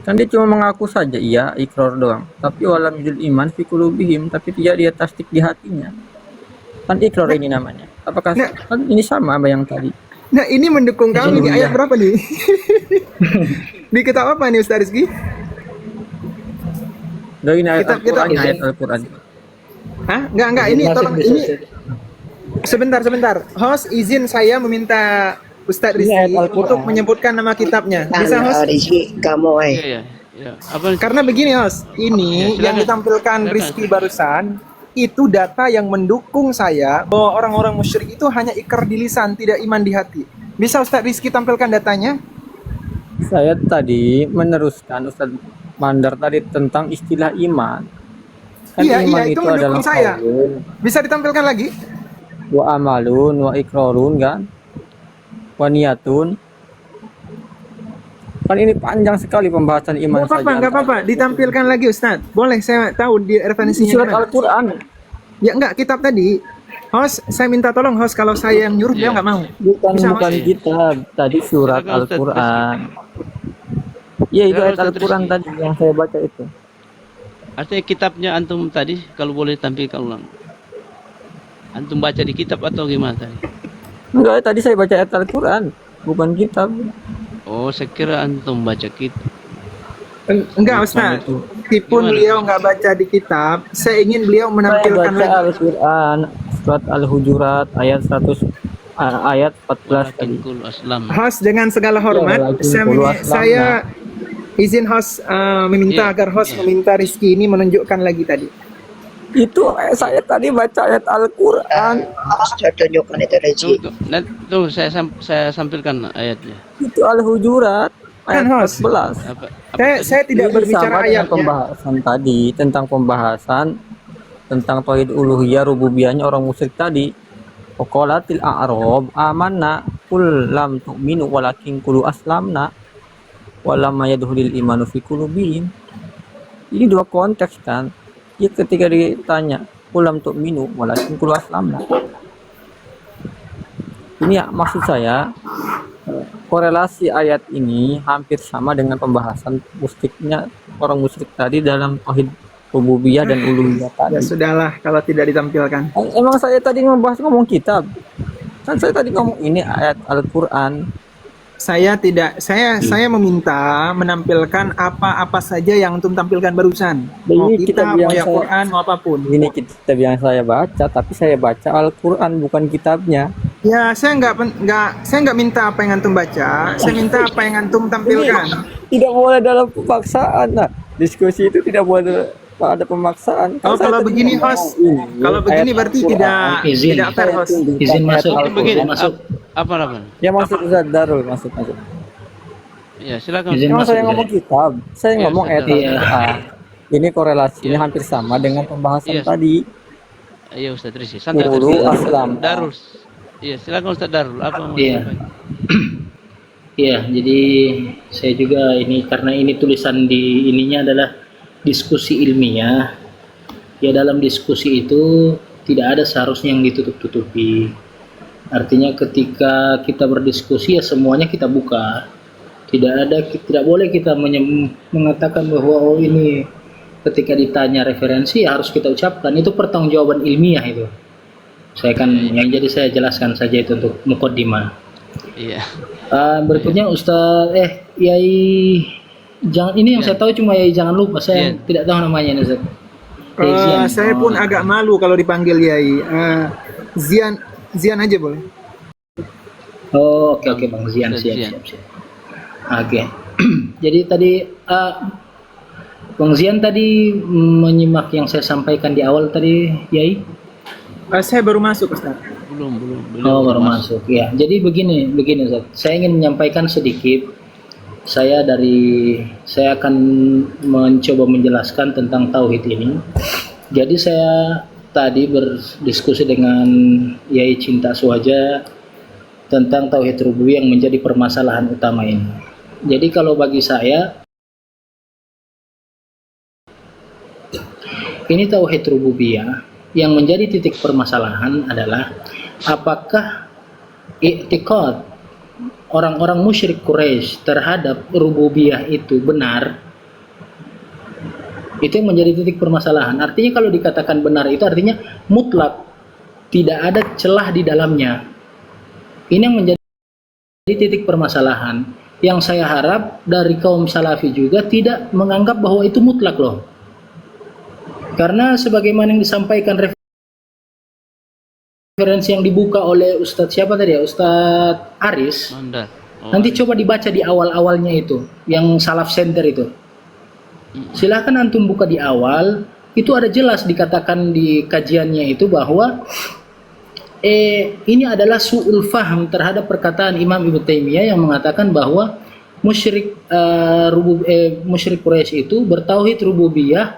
Kan dia cuma mengaku saja iya ikrar doang, tapi walam yujul iman fi qulubihim, tapi tidak dia tasdik di hatinya. Kan ikrar ini namanya. Apakah kan ini sama apa yang tadi? Nah, ini mendukung kami di ayat berapa nih? Di kitab apa nih Ustaz Rizky? Ini ayat Al-Qur'an. Hah? Enggak, ini tolong ini. Sebentar. Host, izin saya meminta Ustaz Rizky untuk menyebutkan nama kitabnya. Bisa host? Rizky, kamu Iya. Apa? Karena begini host, ini yang ditampilkan Rizky barusan itu data yang mendukung saya bahwa orang-orang musyrik itu hanya ikrar di lisan, tidak iman di hati. Bisa Ustaz Rizky tampilkan datanya? Saya tadi meneruskan Ustaz Mandar tadi tentang istilah iman. Kan Iya, iman itu itu mendukung adalah saya. qaulun Bisa ditampilkan lagi? wa amalun wa ikrarun kan? Wa niyatun. Kan ini panjang sekali pembahasan iman saja. Enggak apa-apa, ditampilkan lagi Ustaz. Boleh saya tahu di referensinya. Surat mana? Al-Qur'an. Ya enggak, kitab tadi. Host, saya minta tolong host, kalau saya yang nyuruh dia enggak mau. Bukan Bisa, kitab, tadi surat Silakan, Ustaz. Al-Qur'an. Iya, itu ayat Ustaz Al-Qur'an Rizky. tadi yang saya baca itu. Artinya kitabnya antum tadi kalau boleh tampilkan ulang. Antum baca di kitab atau gimana tadi? Enggak, tadi saya baca ayat Al-Qur'an, bukan kitab. Oh, saya kira antum baca kitab. Enggak Islam Ustaz, itu. meskipun Gimana? beliau nggak baca di kitab, saya ingin beliau Saya menampilkan baca lagi. Al-Quran surat Al-Hujurat ayat 100 ayat 14 Walakin tadi. kul aslam. Host, dengan segala hormat, walakin saya, qulu aslamna. saya izin host meminta Iya, agar host iya. meminta Rizky ini menunjukkan lagi tadi. Itu saya tadi baca ayat Al-Quran. Saya tunjukkan itu Rezeki. Tunggu, saya sampilkan ayatnya. Itu Al-Hujurat ayat Kan, host? 14. Apa Saya tadi? tidak Ini berbicara sama dengan ayatnya. pembahasan tadi tentang pembahasan tentang tauhid uluhiyah rububiyahnya orang musyrik tadi. Waqalatil a'rab amanna qul lam tu'minu walakin qulu aslamna walamma yadkhulul imanu fi qulubihim. Ini dua konteks kan. Ya ketika ditanya qul lam tu'minu walakin qulu aslamna. Ini ya, maksud saya korelasi ayat ini hampir sama dengan pembahasan musyriknya orang musyrik tadi dalam tauhid rububiyah dan uluhiyah tadi. Ya sudahlah kalau tidak ditampilkan. Emang saya tadi ngomong kitab. Kan saya tadi ngomong ini ayat Al-Quran. Saya tidak, saya meminta menampilkan apa-apa saja yang antum tampilkan barusan. Mau Ini kitab kitab, yang mau ya saya- Quran, mau apapun. Ini kitab yang saya baca, tapi saya baca Al-Quran bukan kitabnya. Ya, saya nggak minta apa yang antum baca. Saya minta apa yang antum tampilkan. Tidak boleh dalam pemaksaan. Nah, diskusi itu tidak boleh ada pemaksaan. Oh, Kan saya kalau tadi begini ngomong host, ini, kalau begini ayat berarti Al-Quran. tidak Izin. fair host. Izin masuk. Ayat Ini begini, Al-Quran. masuk. apa? Ya masuk Ustaz Darul, masuk. Ya, silakan. Izin Emang masuk, saya ngomong kitab, saya Iya, ngomong ayat Ustaz Darul. Al-Quran. Ini korelasinya Iya. hampir sama dengan pembahasan Iya. tadi. Iya, Ustaz Rizky. Santai Qulu Ustaz. aslam. Darul. Iya, silakan Ustaz Darul. Apa mau Iya. disampaikan? Iya, jadi saya juga ini karena ini tulisan di ininya adalah diskusi ilmiah. Ya dalam diskusi itu tidak ada seharusnya yang ditutup-tutupi. Artinya ketika kita berdiskusi ya semuanya kita buka. Tidak boleh kita mengatakan bahwa oh ini ketika ditanya referensi ya harus kita ucapkan. Itu pertanggungjawaban ilmiah itu. Jadi saya jelaskan saja itu untuk mukaddimah. Iya. Berikutnya Ustaz Yai jangan ini yang saya tahu cuma Yai jangan lupa saya Iya. tidak tahu namanya ini Ustaz. Yai Zian. Saya pun agak malu kalau dipanggil Yai. Zian aja boleh. Oh, oke Bang Zian, Ustaz siap. Zian. Oke. Jadi tadi Bang Zian tadi menyimak yang saya sampaikan di awal tadi Yai. Saya baru masuk Ustaz. Belum. Oh, baru masuk. Ya. Jadi begini Ustaz. Saya ingin menyampaikan sedikit. Saya akan mencoba menjelaskan tentang tauhid ini. Jadi saya tadi berdiskusi dengan Yai Cinta Suhaja tentang tauhid rububiyah yang menjadi permasalahan utama ini. Jadi kalau bagi saya ini tauhid rububiyah yang menjadi titik permasalahan adalah apakah i'tiqad orang-orang musyrik Quraisy terhadap rububiyah itu benar. Itu yang menjadi titik permasalahan. Artinya kalau dikatakan benar itu artinya mutlak, tidak ada celah di dalamnya. Ini yang menjadi titik permasalahan. Yang saya harap dari kaum salafi juga tidak menganggap bahwa itu mutlak loh. Karena sebagaimana yang disampaikan referensi yang dibuka oleh Ustadz siapa tadi ya? Ustadz Aris. Mandar. Oh, Nanti coba dibaca di awal-awalnya itu, yang Salaf Center itu. Silahkan antum buka di awal, itu ada jelas dikatakan di kajiannya itu bahwa ini adalah su'ul faham terhadap perkataan Imam Ibnu Taimiyah yang mengatakan bahwa musyrik Quraisy itu bertauhid rububiyah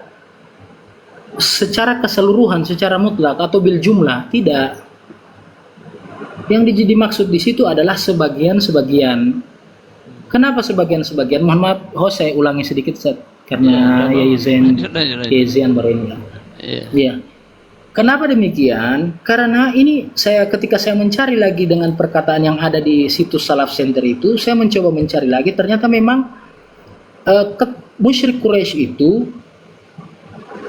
secara keseluruhan, secara mutlak atau bil jumlah, tidak. Yang dimaksud di situ adalah sebagian-sebagian. Kenapa sebagian-sebagian? Mohon maaf, saya ulangi sedikit Ustaz, karena Yai Zain baru ini. Iya. Kenapa demikian? Karena ini ketika saya mencari lagi dengan perkataan yang ada di situs Salaf Center itu, saya mencoba mencari lagi, ternyata memang musyrik Quraisy itu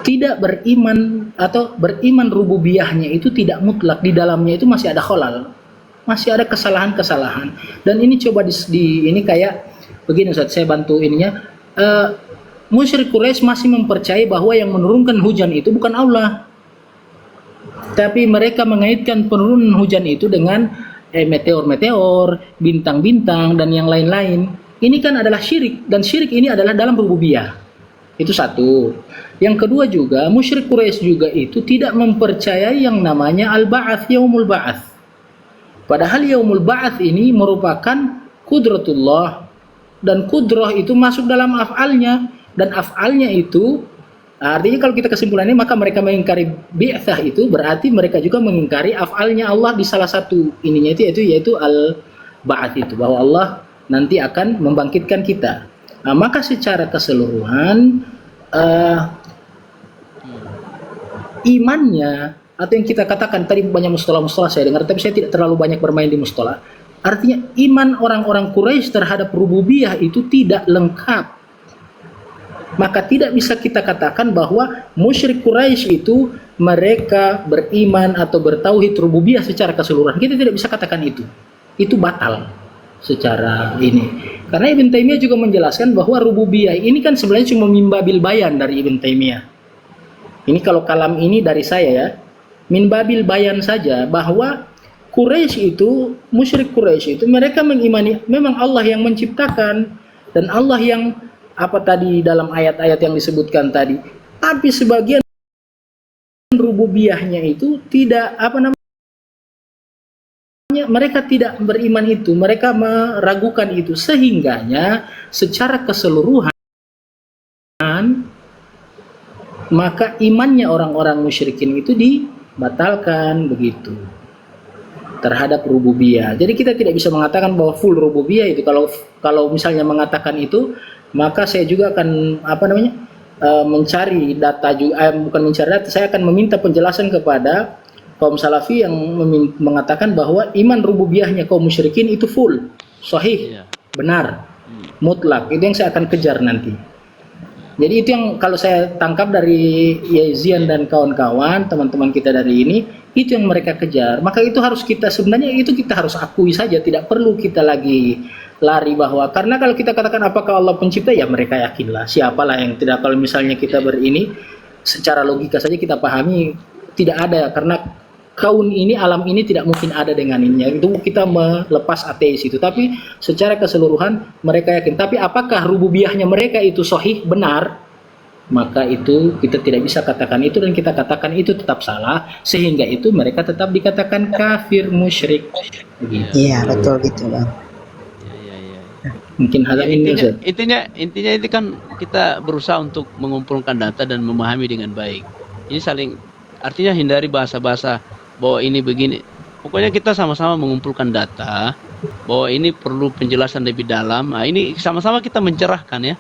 tidak beriman atau beriman rububiyahnya itu tidak mutlak, di dalamnya itu masih ada khalal. Masih ada kesalahan-kesalahan. Dan ini coba ini kayak begini Ustaz, saya bantu ininya. musyrik Quraisy masih mempercayai bahwa yang menurunkan hujan itu bukan Allah. Tapi mereka mengaitkan penurunan hujan itu dengan meteor-meteor, bintang-bintang, dan yang lain-lain. Ini kan adalah syirik, dan syirik ini adalah dalam rububiyah. Itu satu. Yang kedua juga, musyrik Quraisy juga itu tidak mempercayai yang namanya al-ba'ats, yaumul ba'ats. Padahal yaumul ba'ats ini merupakan kudratullah, dan kudrah itu masuk dalam af'alnya, dan af'alnya itu artinya kalau kita kesimpulannya, maka mereka mengingkari bi'tsah itu berarti mereka juga mengingkari af'alnya Allah di salah satu ininya itu yaitu al-ba'ats itu, bahwa Allah nanti akan membangkitkan kita. Nah, maka secara keseluruhan imannya, atau yang kita katakan tadi banyak mustalah-mustalah saya dengar, tapi saya tidak terlalu banyak bermain di mustalah. Artinya iman orang-orang Quraisy terhadap rububiyah itu tidak lengkap. Maka tidak bisa kita katakan bahwa musyrik Quraisy itu mereka beriman atau bertauhid rububiyah secara keseluruhan. Kita tidak bisa katakan itu. Itu batal secara ini. Karena Ibn Taimiyah juga menjelaskan bahwa rububiyah ini kan sebenarnya cuma mimbabil bayan dari Ibn Taimiyah. Ini kalau kalam ini dari saya ya. Mimbabil bayan saja bahwa Quraisy itu, musyrik Quraisy itu mereka mengimani memang Allah yang menciptakan dan Allah yang apa tadi dalam ayat-ayat yang disebutkan tadi, tapi sebagian rububiyahnya itu tidak mereka tidak beriman itu, mereka meragukan itu, sehingganya secara keseluruhan maka imannya orang-orang musyrikin itu dibatalkan begitu terhadap rububiyah. Jadi kita tidak bisa mengatakan bahwa full rububiyah itu. Kalau misalnya mengatakan itu, maka saya juga akan mencari data juga, bukan mencari data, saya akan meminta penjelasan kepada kaum salafi yang mengatakan bahwa iman rububiyahnya kaum musyrikin itu full, sahih, benar, mutlak. Itu yang saya akan kejar nanti. Jadi itu yang kalau saya tangkap dari Yazian dan kawan-kawan, teman-teman kita dari ini, itu yang mereka kejar. Maka itu harus kita, sebenarnya itu kita harus akui saja, tidak perlu kita lagi lari bahwa, karena kalau kita katakan apakah Allah pencipta, ya mereka yakinlah, siapalah yang tidak. Kalau misalnya kita berini secara logika saja kita pahami tidak ada, karena kaun ini, alam ini tidak mungkin ada dengan ini. Itu kita melepas ateis itu, tapi secara keseluruhan mereka yakin. Tapi apakah rububiyahnya mereka itu sahih, benar, maka itu kita tidak bisa katakan itu, dan kita katakan itu tetap salah, sehingga itu mereka tetap dikatakan kafir, musyrik. Iya, betul gitu Bang. Mungkin hal ini intinya itu kan kita berusaha untuk mengumpulkan data dan memahami dengan baik. Ini saling, artinya hindari bahasa-bahasa bahwa ini begini. Pokoknya kita sama-sama mengumpulkan data bahwa ini perlu penjelasan lebih dalam. Nah, ini sama-sama kita mencerahkan ya.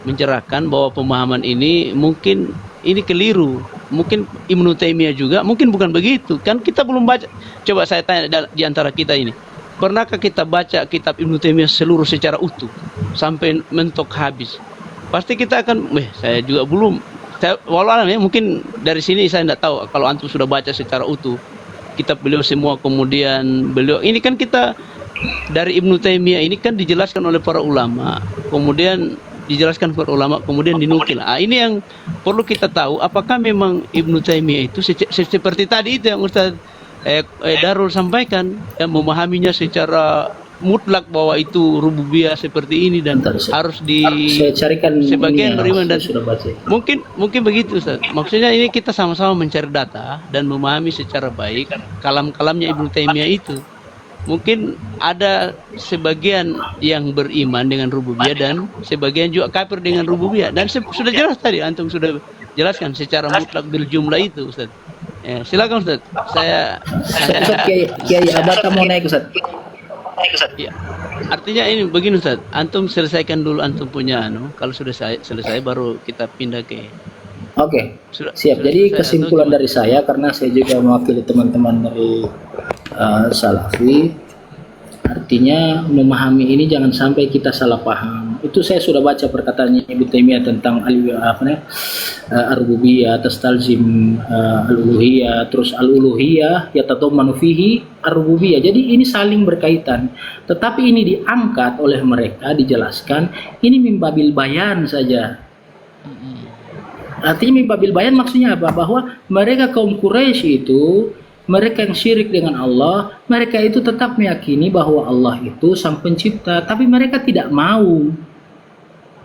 Mencerahkan bahwa pemahaman ini mungkin ini keliru. Mungkin Ibnu Taimiyah juga mungkin bukan begitu. Kan kita belum baca. Coba saya tanya di antara kita ini. Pernahkah kita baca kitab Ibnu Taimiyah seluruh secara utuh sampai mentok habis? Pasti kita akan, saya juga belum. Walau alam ya, mungkin dari sini saya tidak tahu kalau antum sudah baca secara utuh kitab beliau semua, kemudian beliau ini kan kita dari Ibnu Taimiyah ini kan dijelaskan oleh para ulama, kemudian dijelaskan para ulama, kemudian dinukil. Ini yang perlu kita tahu, apakah memang Ibnu Taimiyah itu seperti tadi itu yang Ustaz Darul sampaikan, memahaminya secara mutlak bahwa itu rububiyah seperti ini dan harus saya carikan sebagian beriman dan sudah baca. Mungkin begitu Ustaz. Maksudnya ini kita sama-sama mencari data dan memahami secara baik kalam-kalamnya Ibnu Taimiyah itu. Mungkin ada sebagian yang beriman dengan rububiyah dan sebagian juga kafir dengan rububiyah, dan sudah jelas tadi antum sudah jelaskan secara mutlak bil jumlah itu Ustaz. Ya, silakan Ustaz. Saya Kiai Abata mau naik Ustaz. Ya. Artinya ini begini Ustaz, antum selesaikan dulu antum punya kalau sudah selesai baru kita pindah ke. Oke. Siap. Jadi kesimpulan dari saya, karena saya juga mewakili teman-teman dari Salafi, artinya memahami ini jangan sampai kita salah paham. Itu saya sudah baca perkataannya Ibnu Taimiyah tentang ar-rububiyah, tastalzim al-uluhiyah, terus al-uluhiyah yatadammanu fihi ar-rububiyah. Jadi ini saling berkaitan. Tetapi ini diangkat oleh mereka, dijelaskan ini mimbabil bayan saja. Artinya min babil bayan maksudnya apa? Bahwa mereka kaum Quraisy itu, mereka yang syirik dengan Allah, mereka itu tetap meyakini bahwa Allah itu sang pencipta, tapi mereka tidak mau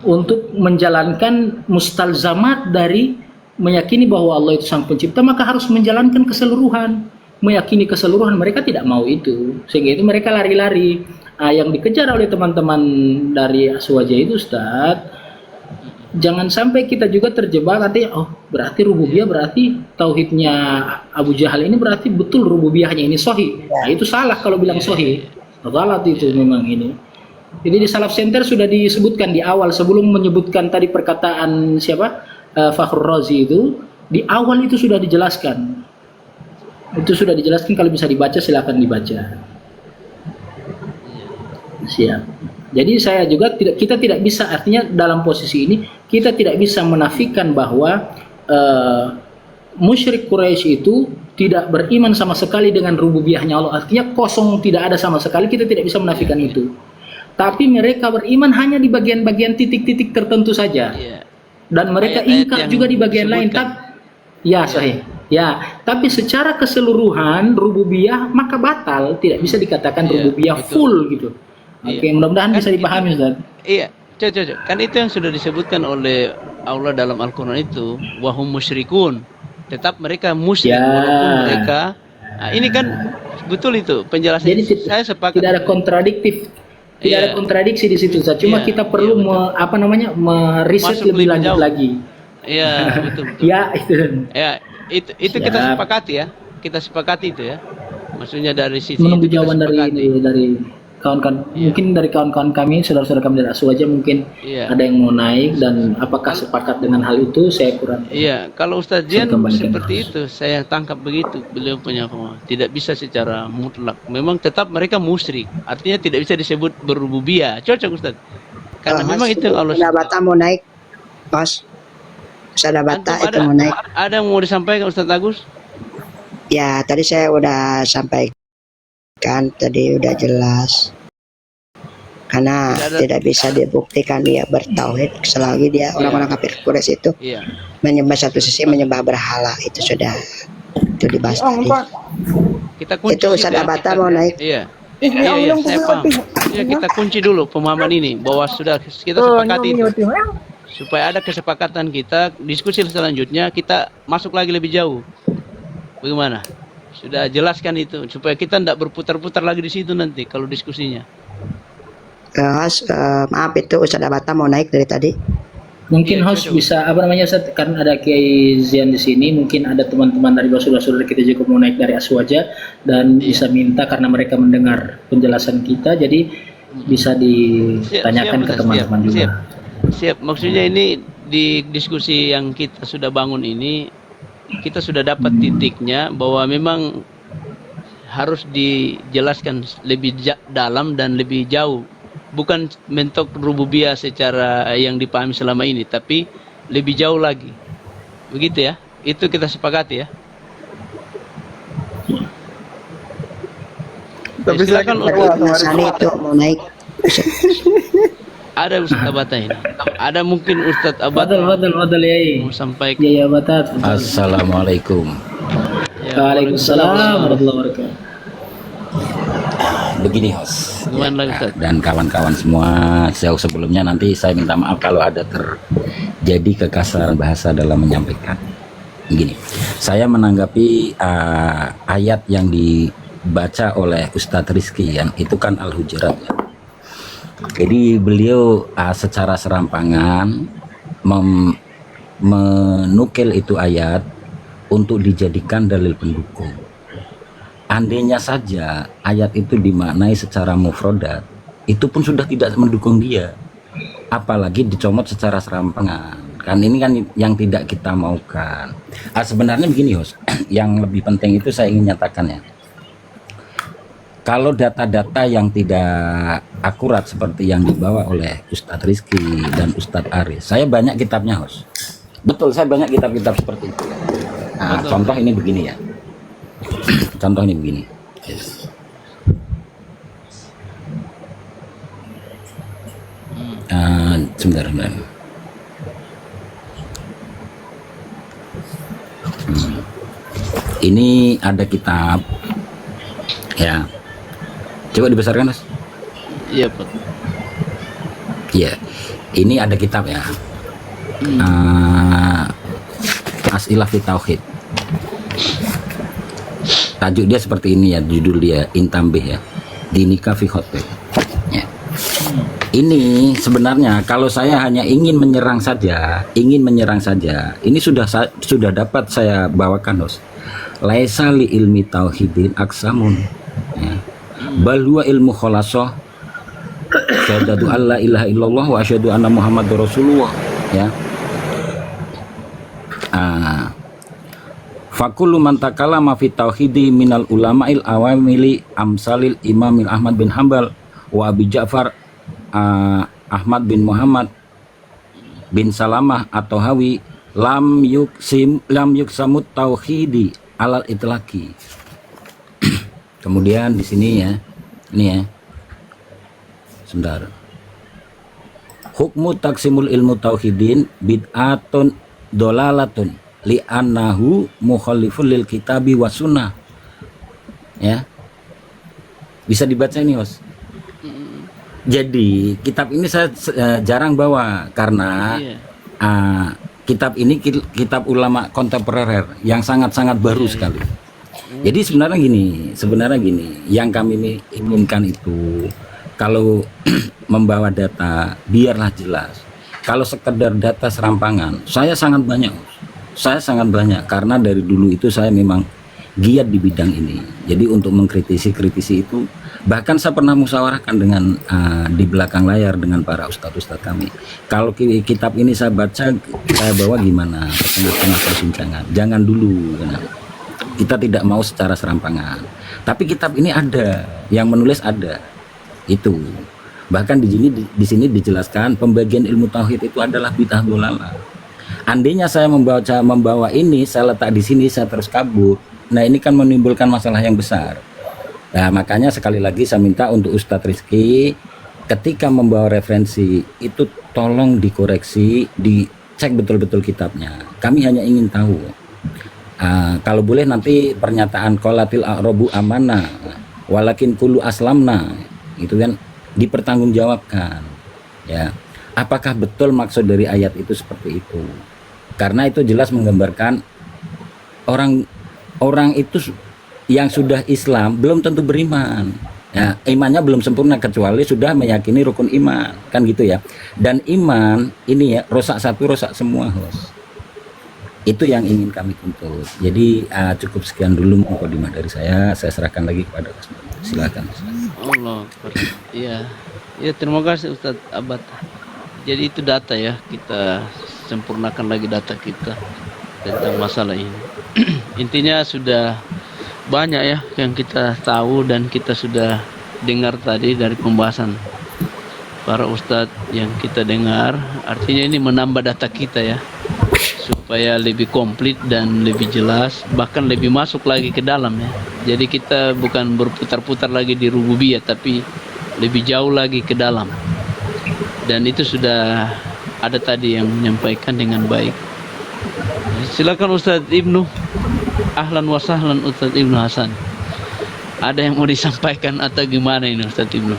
untuk menjalankan mustalzamat dari meyakini bahwa Allah itu sang pencipta, maka harus menjalankan keseluruhan, meyakini keseluruhan. Mereka tidak mau itu, sehingga itu mereka lari-lari. Yang dikejar oleh teman-teman dari Aswaja itu, Ustaz, jangan sampai kita juga terjebak artinya, oh berarti rububiyah, berarti tauhidnya Abu Jahal ini berarti betul rububiyahnya ini sahih. Nah, itu salah kalau bilang sahih. Salah itu memang ini. Jadi di Salaf Center sudah disebutkan di awal sebelum menyebutkan tadi perkataan siapa Fakhrul Razi itu, di awal itu sudah dijelaskan. Itu sudah dijelaskan, kalau bisa dibaca silakan dibaca. Siap. Jadi saya juga kita tidak bisa, artinya dalam posisi ini kita tidak bisa menafikan bahwa musyrik Quraisy itu tidak beriman sama sekali dengan rububiyahnya Allah. Artinya kosong, tidak ada sama sekali, kita tidak bisa menafikan itu. Tapi mereka beriman hanya di bagian-bagian titik-titik tertentu saja. Dan mereka ingkar juga di bagian lain. Sahih. Ya, tapi secara keseluruhan rububiyah maka batal, tidak bisa dikatakan rububiyah full gitu. Oke, mudah-mudahan bisa dipahami, Ustaz. Iya, coba. Kan itu yang sudah disebutkan oleh Allah dalam Al-Qur'an itu, wahum musyrikun. Tetap mereka musyrik walaupun mereka. Nah, ini kan betul itu penjelasan. Jadi saya sepakat. Tidak ada kontradiktif. Tidak ada kontradiksi di situ, Ustaz. Cuma kita perlu meriset lebih lanjut lagi. Iya, betul. Ya, itu. Ya, itu kita sepakati ya. Kita sepakati itu ya. Maksudnya dari sisi menunggu itu jawaban dari kawan-kawan, mungkin dari kawan-kawan kami, saudara-saudara kami dari Aswaja mungkin ada yang mau naik, dan apakah sepakat dengan hal itu saya kurang. Iya, kalau Ustaz Jian seperti itu, saya tangkap begitu. Beliau punya tidak bisa secara mutlak. Memang tetap mereka musyrik. Artinya tidak bisa disebut berububiyah. Cocok Ustaz. Karena memang itu Allah. Ustaz Bata mau naik, Bos. Ustaz Bata itu mau naik. Ada yang mau disampaikan Ustaz Agus? Ya, tadi saya udah sampaikan, tadi udah jelas. Karena tidak bisa dibuktikan dia bertauhid selagi dia orang-orang kafir Quraisy itu menyembah satu sisi, menyembah berhala. Itu sudah dibahas tadi. Kita kunci itu Ustaz Abata mau naik. Iya, saya paham. Ya, kita kunci dulu pemahaman ini bahwa sudah kita sepakati itu. Supaya ada kesepakatan kita, diskusi selanjutnya kita masuk lagi lebih jauh. Bagaimana? Sudah jelaskan itu supaya kita tidak berputar-putar lagi di situ nanti kalau diskusinya. Maaf, itu Ustaz Abata mau naik dari tadi. Mungkin host bisa Ustaz, karena ada Kiai Zian di sini, mungkin ada teman-teman dari saudara-saudara kita juga mau naik dari Aswaja dan bisa minta, karena mereka mendengar penjelasan kita, jadi bisa ditanyakan ke teman-teman juga. Siap. Maksudnya ini di diskusi yang kita sudah bangun ini, kita sudah dapat titiknya bahwa memang harus dijelaskan lebih dalam dan lebih jauh. Bukan mentok rububiyah secara yang dipahami selama ini, tapi lebih jauh lagi. Begitu ya? Itu kita sepakati ya. Tapi silakan Sani itu mau naik. Ada Ustaz Abata ini. Ada mungkin Ustaz Abata Fadal ya. mau sampaikan. Ya Abata. Assalamualaikum. Waalaikumsalam warahmatullahi wabarakatuh. Begini host dan kawan-kawan semua, jauh sebelumnya nanti saya minta maaf kalau ada terjadi kekasaran bahasa dalam menyampaikan. Begini, saya menanggapi ayat yang dibaca oleh Ustadz Rizky, yang itu kan Al-Hujurat ya. Jadi beliau secara serampangan menukil itu ayat untuk dijadikan dalil pendukung. Andainya saja ayat itu dimaknai secara mufrodat, itu pun sudah tidak mendukung dia, apalagi dicomot secara serampangan. Kan ini kan yang tidak kita maukan. Sebenarnya begini host, yang lebih penting itu saya ingin nyatakan ya, kalau data-data yang tidak akurat seperti yang dibawa oleh Ustadz Rizky dan Ustadz Aris, saya banyak kitabnya host. Betul, saya banyak kitab-kitab seperti itu. Nah, contoh ini begini ya. Contoh ini begini. Sebentar. Ini ada kitab, ya. Coba dibesarkan, Mas. Iya, Pak. Ya, ini ada kitab ya. As'ilah fi Tauhid. Tajuk dia seperti ini ya, judul dia Intambih ya. Dinika fi Khotbah. Ya. Ini sebenarnya kalau saya hanya ingin menyerang saja, ini sudah dapat saya bawakan, Host. Laisa li ilmi tauhidin aksamun. Ya. Bal huwa ilmu khalasoh. Syahadatu alla ilaha illallah wa asyhadu anna Muhammadar Rasulullah, ya. Fakullu man takallama fi tauhidi minal ulama'il awamili amsalil Imamil Ahmad bin Hambal wa Abi Ja'far Ahmad bin Muhammad bin Salamah atau Hawi lam yuksamut tauhidi alal itlaqi. Kemudian di sini ya, ini ya. Sebentar. Hukmu taksimul ilmu tauhidin bid'atun dolalatun li'annahu mukhalifun lil kitabi was sunnah. Ya. Bisa dibaca ini, Mas. Jadi kitab ini saya jarang bawa karena kitab ini kitab ulama kontemporer yang sangat-sangat baru sekali. Jadi sebenarnya gini, yang kami inginkan itu kalau membawa data biarlah jelas. Kalau sekedar data serampangan, saya sangat banyak karena dari dulu itu saya memang giat di bidang ini. Jadi untuk mengkritisi itu, bahkan saya pernah musyawarahkan dengan di belakang layar dengan para ustadz kami. Kalau kitab ini saya baca, saya bawa gimana? Tengah-tengah perbincangan. Jangan dulu, kita tidak mau secara serampangan. Tapi kitab ini ada, yang menulis ada, itu. Bahkan di sini dijelaskan pembagian ilmu tauhid itu adalah bid'ah dhalalah. Andainya saya membawa ini, saya letak di sini, saya terus kabur. Nah ini kan menimbulkan masalah yang besar. Nah makanya sekali lagi saya minta untuk Ustadz Rizky ketika membawa referensi itu tolong dikoreksi, dicek betul-betul kitabnya. Kami hanya ingin tahu. Kalau boleh nanti pernyataan qolatil a'robu amana walakin kulu aslamna itu kan dipertanggungjawabkan. Ya, apakah betul maksud dari ayat itu seperti itu? Karena itu jelas menggambarkan orang itu yang sudah Islam belum tentu beriman. Ya, imannya belum sempurna kecuali sudah meyakini rukun iman, kan gitu ya. Dan iman ini ya rosak satu rosak semua, Host. Itu yang ingin kami tuntut. Jadi cukup sekian dulu mukadimah dari saya serahkan lagi kepada Mas. Silakan. Allah. Iya. Ya, terima kasih Ustadz Abad. Jadi itu data ya, kita sempurnakan lagi data kita tentang masalah ini. Intinya sudah banyak ya yang kita tahu dan kita sudah dengar tadi dari pembahasan para ustadz yang kita dengar. Artinya ini menambah data kita ya, supaya lebih komplit dan lebih jelas, bahkan lebih masuk lagi ke dalam ya. Jadi kita bukan berputar-putar lagi di rububiyah, tapi lebih jauh lagi ke dalam. Dan itu sudah ada tadi yang menyampaikan dengan baik. Silakan Ustadz Ibnu. Ahlan wa sahlan Ustadz Ibnu Hasan. Ada yang mau disampaikan atau gimana ini Ustadz Ibnu?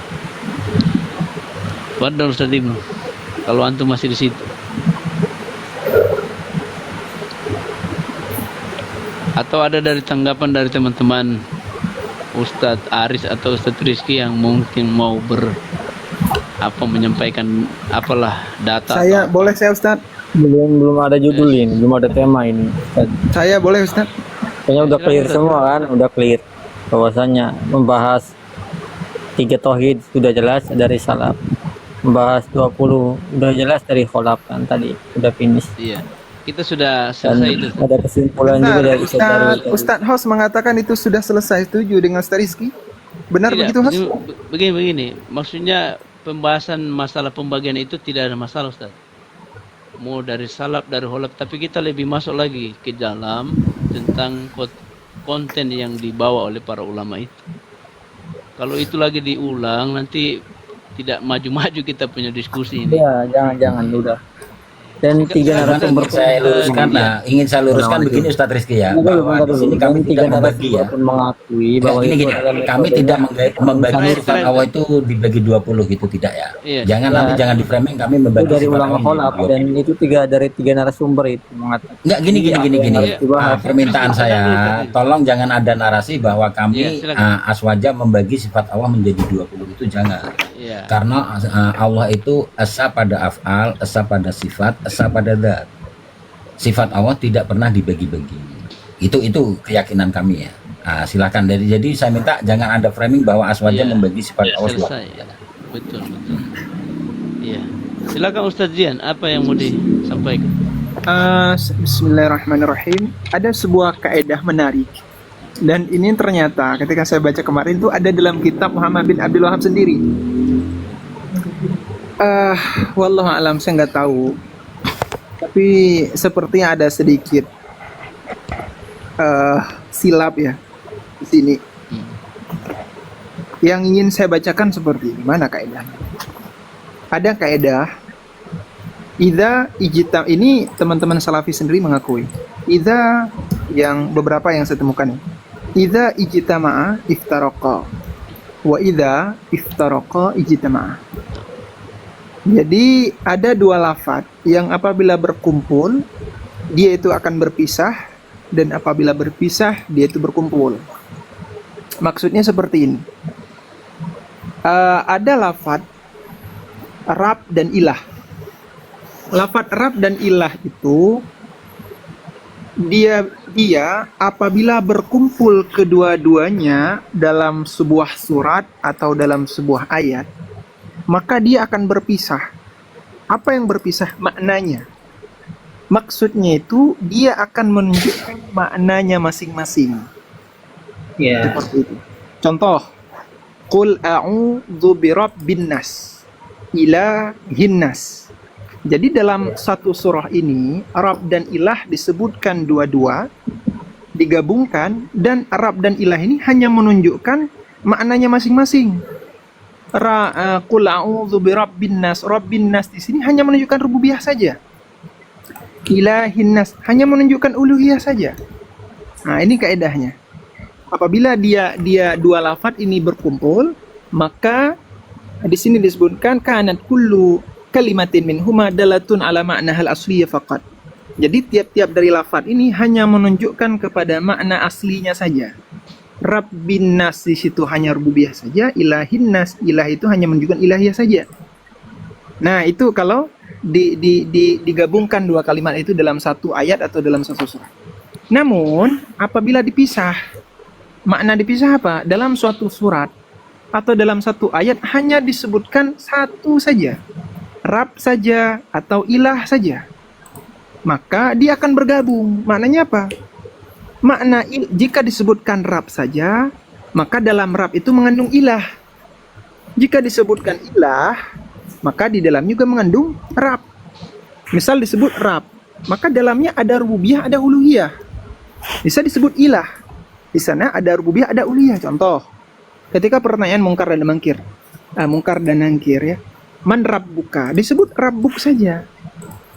Wadah Ustadz Ibnu. Kalau antum masih di situ. Atau ada dari tanggapan dari teman-teman Ustadz Aris atau Ustadz Rizky yang mungkin mau menyampaikan apalah data. Saya boleh Ustadz? Belum ada judul ini, belum ada tema ini. Saya boleh Ustadz? Kayaknya udah clear semua kan, udah clear. Bahwasanya membahas 3 tauhid sudah jelas dari salaf. Membahas 20 udah jelas dari kholaf kan tadi, udah finish. Iya. Kita sudah selesai itu. Ada kesimpulan juga dari Ustadz Host mengatakan itu sudah selesai, setuju dengan Ustadz Rizky? Benar tidak, begitu Host? Begini, maksudnya pembahasan masalah pembagian itu tidak ada masalah Ustaz. Mau dari salaf, dari kholaf, tapi kita lebih masuk lagi ke dalam tentang konten yang dibawa oleh para ulama itu. Kalau itu lagi diulang nanti tidak maju-maju kita punya diskusi ini. Ya, jangan udah. dan tiga Cuman narasumber ingin saya luruskan, ingin saya luruskan begini Ustadz Rizky ya, bahwa di sini kami tidak membagi ya. pun mengakui Ya, bahwa gini, itu gini, adalah kami metode tidak membagi Terakhir, sifat terakhir. Allah itu dibagi 20 gitu, tidak ya. Iya. Jangan Ya. nanti jangan di framing kami itu membagi dari sifat ulama Allah kholaf, menjadi dan itu dari tiga narasumber itu mengatakan Enggak, gini. harus dibahas. Permintaan saya, tolong jangan ada narasi bahwa Iya, kami silakan. aswaja membagi sifat Allah menjadi 20, itu jangan. Iya. Karena Allah itu esa pada af'al, esa pada sifat, esa pada zat. Sifat Allah tidak pernah dibagi-bagi. Itu keyakinan kami ya. Silakan. Jadi saya minta jangan ada framing bahwa aswaja Iya. membagi sifat Ya, Allah. selesai. Betul. Iya. Silakan Ustadz Zian, apa yang mau disampaikan? Bismillahirrahmanirrahim. Ada sebuah kaedah menarik. Dan ini ternyata ketika saya baca kemarin itu ada dalam kitab Muhammad bin Abdul Wahab sendiri. Wallahu alam, saya nggak tahu. Tapi sepertinya ada sedikit silap ya di sini. Yang ingin saya bacakan seperti ini. Mana kaedahnya? Ada kaedah idza ijtam, ini teman-teman salafi sendiri mengakui. Idza, yang beberapa yang saya temukan ya. Idza ijtama'a iftaraqa wa idza iftaraqa ijtama'a. Jadi ada dua lafaz yang apabila berkumpul dia itu akan berpisah, dan apabila berpisah dia itu berkumpul. Maksudnya seperti ini. Ada lafaz Rabb dan Ilah. Lafaz Rabb dan Ilah itu dia apabila berkumpul kedua-duanya dalam sebuah surat atau dalam sebuah ayat, maka dia akan berpisah. Apa yang berpisah? Maknanya. Maksudnya itu dia akan menunjukkan maknanya masing-masing. Ya. Seperti itu. Contoh, Qul a'udzu birabbin nas, ilahin nas. Jadi dalam satu surah ini, Rabb dan Ilah disebutkan dua-dua, digabungkan, dan Rabb dan Ilah ini hanya menunjukkan maknanya masing-masing. Qul a'udzu birabbin nas, Rabbin nas di sini hanya menunjukkan rububiyah saja. Ilahin nas hanya menunjukkan uluhiyah saja. Nah, ini kaedahnya. Apabila dia dua lafaz ini berkumpul, maka di sini disebutkan kanat kullu kalimatin minhuma dalatun ala ma'nahal asliyah faqat. Jadi tiap-tiap dari lafaz ini hanya menunjukkan kepada makna aslinya saja. Rabbin nas di situ hanya rububiyah saja, ilahin nas, ilah itu hanya menunjukkan ilahiyah saja. Nah, itu kalau digabungkan dua kalimat itu dalam satu ayat atau dalam satu surat. Namun, apabila dipisah, makna dipisah apa? Dalam suatu surat atau dalam satu ayat hanya disebutkan satu saja, Rabb saja atau ilah saja, maka dia akan bergabung. Maknanya apa? Makna jika disebutkan Rabb saja, maka dalam Rabb itu mengandung ilah. Jika disebutkan ilah, maka di dalam juga mengandung Rabb. Misal disebut Rabb, maka dalamnya ada rububiyah, ada uluhiyah. Bisa disebut ilah, di sana ada rububiyah, ada uluhiyah. Contoh, ketika pertanyaan mungkar dan mangkir, mungkar dan nangkir ya, man rabbuka, disebut rabbuk saja.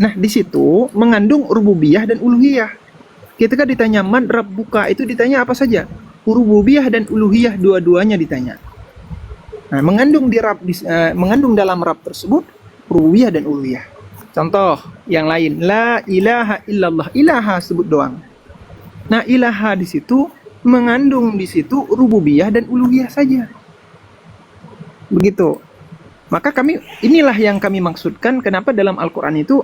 Nah, di situ mengandung rububiyah dan uluhiyah. Ketika ditanya man rabbuka, itu ditanya apa saja? Rububiyah dan uluhiyah dua-duanya ditanya. Nah, mengandung mengandung dalam Rabb tersebut rububiyah dan uluhiyah. Contoh yang lain, la ilaha illallah, ilaha sebut doang. Nah, ilaha di situ mengandung di situ rububiyah dan uluhiyah saja. Begitu. Maka inilah yang kami maksudkan kenapa dalam Al-Qur'an itu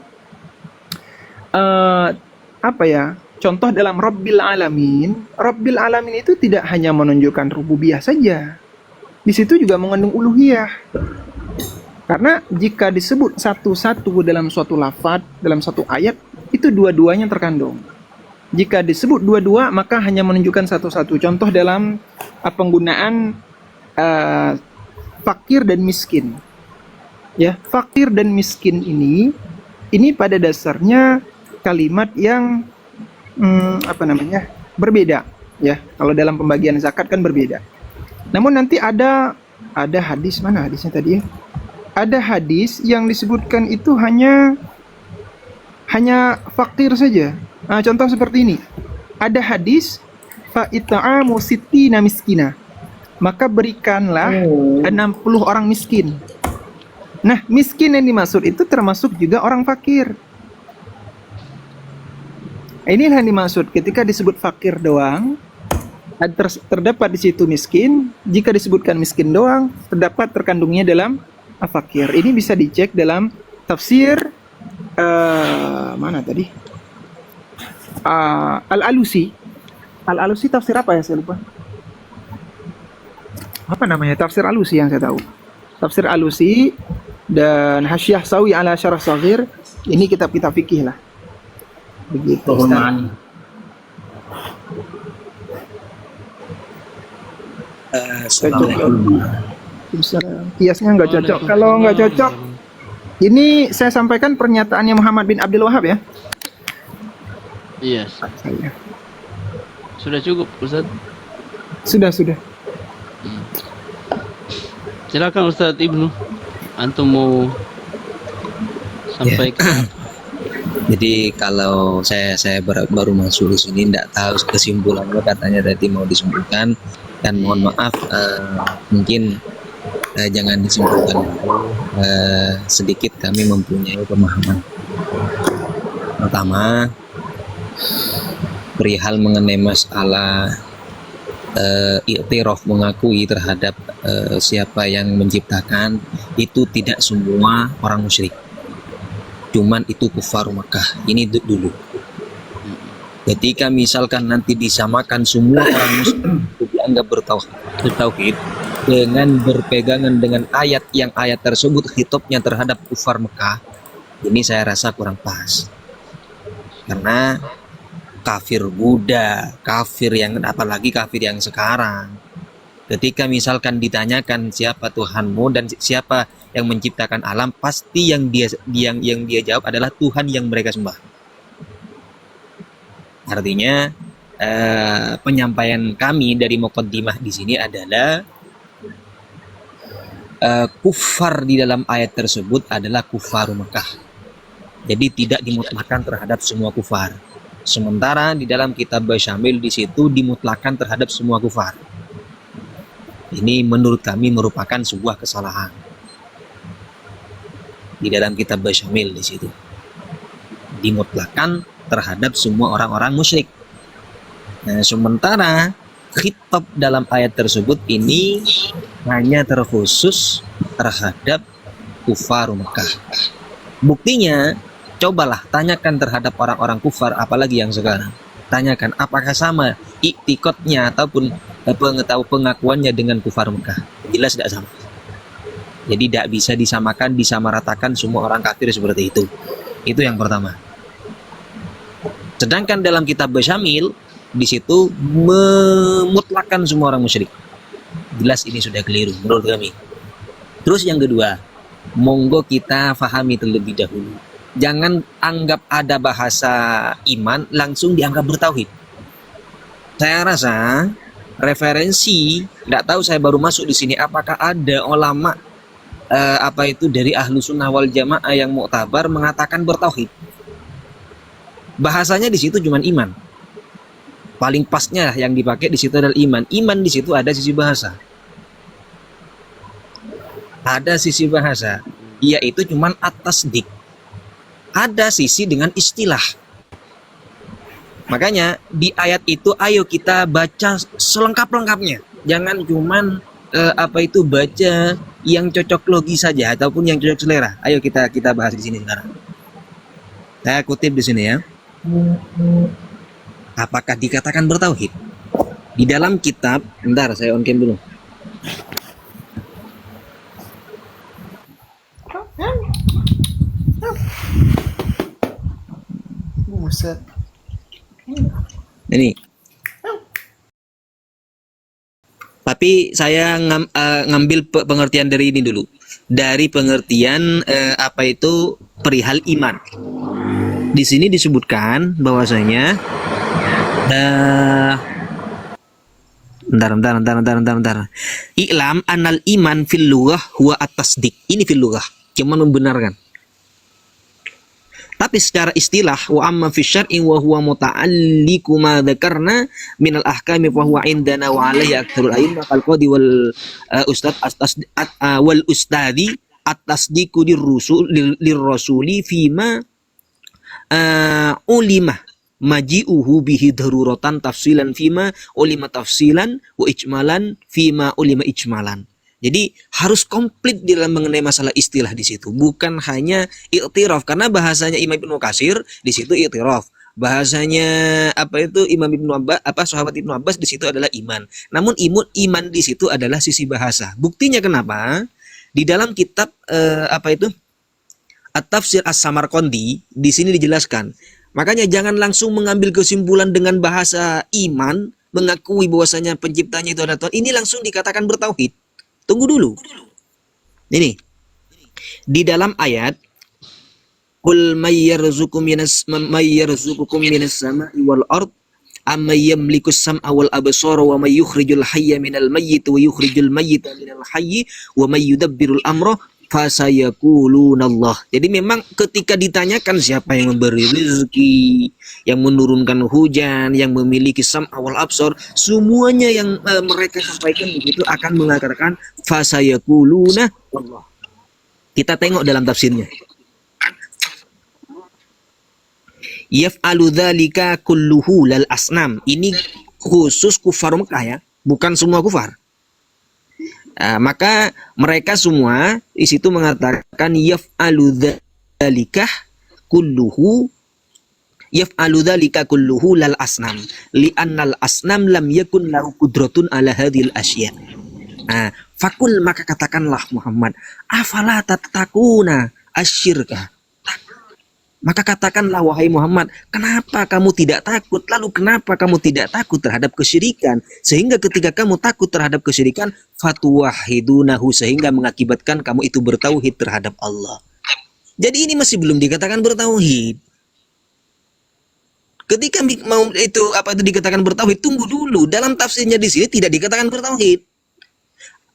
contoh dalam Rabbil Alamin itu tidak hanya menunjukkan rububiyah saja. Di situ juga mengandung uluhiyah. Karena jika disebut satu-satu dalam suatu lafaz, dalam satu ayat, itu dua-duanya terkandung. Jika disebut dua-dua, maka hanya menunjukkan satu-satu. Contoh dalam penggunaan fakir dan miskin. Ya, fakir dan miskin ini pada dasarnya kalimat yang berbeda ya. Kalau dalam pembagian zakat kan berbeda. Namun nanti ada hadis, mana hadisnya tadi ya? Ada hadis yang disebutkan itu hanya hanya fakir saja. Contoh seperti ini. Ada hadis fa it'amu sittina miskina. Maka berikanlah 60 orang miskin. Nah, miskin yang dimaksud itu termasuk juga orang fakir. Inilah yang dimaksud ketika disebut fakir doang, terdapat di situ miskin. Jika disebutkan miskin doang, terdapat terkandungnya dalam fakir. Ini bisa dicek dalam tafsir mana tadi? Al-Alusi. Al-Alusi tafsir apa ya, saya lupa. Apa namanya? Tafsir Alusi yang saya tahu. Tafsir Alusi dan Hasyiah Sawi ala Syarah Shaghir. Ini kitab-kitab fikih lah. Begitu. Perumahan. Kiasnya nggak cocok. Kalau nggak cocok, ini saya sampaikan pernyataannya Muhammad bin Abdul Wahab ya. Iya. Saya. Sudah cukup, Ustaz. Sudah. Silakan Ustaz Ibnu. Antum mau sampaikan. Jadi kalau saya baru masuk di sini, tidak tahu kesimpulannya, katanya tadi mau disimpulkan, dan mohon maaf mungkin jangan disimpulkan, sedikit kami mempunyai pemahaman. Pertama, perihal mengenai masalah i'tiraf, mengakui terhadap siapa yang menciptakan, itu tidak semua orang musyrik, cuman itu kufar Makkah. Ini dulu. Ketika misalkan nanti disamakan semua orang muslim itu dianggap bertauhid dengan berpegangan dengan ayat yang ayat tersebut khitabnya terhadap kufar Mekah, ini saya rasa kurang pas. Karena kafir Buddha, kafir yang apalagi kafir yang sekarang, ketika misalkan ditanyakan siapa Tuhanmu dan siapa yang menciptakan alam, pasti yang dia jawab adalah Tuhan yang mereka sembah. Artinya penyampaian kami dari muqaddimah di sini adalah kufar di dalam ayat tersebut adalah kufar Mekah. Jadi tidak dimutlakan terhadap semua kufar. Sementara di dalam kitab Syamil di situ dimutlakan terhadap semua kufar. Ini menurut kami merupakan sebuah kesalahan. Di dalam kitab Syamil di situ dimutlakan terhadap semua orang-orang musyrik. Nah, sementara khitab dalam ayat tersebut ini hanya terkhusus terhadap kufar Mekah. Buktinya, cobalah tanyakan terhadap orang-orang kufar, apalagi yang sekarang. Tanyakan apakah sama iktikadnya ataupun pengakuannya dengan kufar Mekah. Jelas tidak sama. Jadi tidak bisa disamakan, disamaratakan semua orang kafir seperti itu. Itu yang pertama. Sedangkan dalam kitab Syamil di situ memutlakan semua orang musyrik. Jelas ini sudah keliru menurut kami. Terus yang kedua, monggo kita fahami terlebih dahulu. Jangan anggap ada bahasa iman langsung dianggap bertauhid. Saya rasa referensi, tidak tahu, saya baru masuk di sini, apakah ada ulama dari ahlu sunnah wal jamaah yang muktabar mengatakan bertauhid. Bahasanya di situ cuma iman. Paling pasnya yang dipakai di situ adalah iman. Iman di situ ada sisi bahasa. Ada sisi bahasa, yaitu cuma at-tasdik. Ada sisi dengan istilah. Makanya di ayat itu ayo kita baca selengkap-lengkapnya. Jangan cuman baca yang cocok logi saja ataupun yang cocok selera. Ayo kita bahas di sini sekarang. Saya kutip di sini ya. Apakah dikatakan bertauhid? Di dalam kitab, bentar saya on cam dulu. Buset. Ini. Tapi saya ngambil pengertian dari ini dulu. Dari pengertian perihal iman. Di sini disebutkan bahwasanya bentar. I'lam anal iman fil lughah huwa at-tasdiq. Ini fil lughah, cuma membenarkan. Tapi secara istilah wa amma fi syar'i wa huwa muta'alliqu ma dzakarna min al ahkami fa huwa indana wa alayhi aktsarul a'immah al qadi wal wal ustadi at-tasdiqu lirrasuli fima ulima maji'uhu bihi daruratan tafsilan fima ulima tafsilan wa ijmalan fima ulima ijmalan. Jadi harus komplit di dalam mengenai masalah istilah di situ, bukan hanya i'tiraf, karena bahasanya Imam Ibnu Katsir di situ i'tiraf. Bahasanya Imam Ibnu Abbas, sahabat Ibnu Abbas di situ adalah iman. Namun iman di situ adalah sisi bahasa. Buktinya kenapa? Di dalam kitab At-Tafsir As-Samarqandi di sini dijelaskan. Makanya jangan langsung mengambil kesimpulan dengan bahasa iman, mengakui bahwasanya penciptanya itu adalah Tuhan. Ini langsung dikatakan bertauhid. Tunggu dulu. Ini di dalam ayat Qul may yarzuqukum minas sama'i wal ard amman yamliku as-sam'a wal absara wa may yukhrijul hayya minal mayyit wa yukhrijul mayyita minal hayyi wa may yudabbirul amra fasayaqulunallah. Jadi memang ketika ditanyakan siapa yang memberi rezeki, yang menurunkan hujan, yang memiliki sam'a wal absar, semuanya yang mereka sampaikan begitu akan mengatakan fasayaquluna Allah. Kita tengok dalam tafsirnya. Yaf'alu dzalika kulluhu lal asnam. Ini khusus kufar Mekah ya, bukan semua kufar. Maka mereka semua di situ mengatakan yaf'alu dzalika kulluhu lal asnam li'annal asnam lam yakun lahu qudratun ala hadhil asya. Fakul, maka katakanlah Muhammad, afala tattaquna asyirka. Maka katakanlah wahai Muhammad, kenapa kamu tidak takut? Lalu kenapa kamu tidak takut terhadap kesyirikan? Sehingga ketika kamu takut terhadap kesyirikan, fatuwahidunahu, sehingga mengakibatkan kamu itu bertauhid terhadap Allah. Jadi ini masih belum dikatakan bertauhid. Ketika mau itu dikatakan bertauhid, tunggu dulu. Dalam tafsirnya di sini tidak dikatakan bertauhid.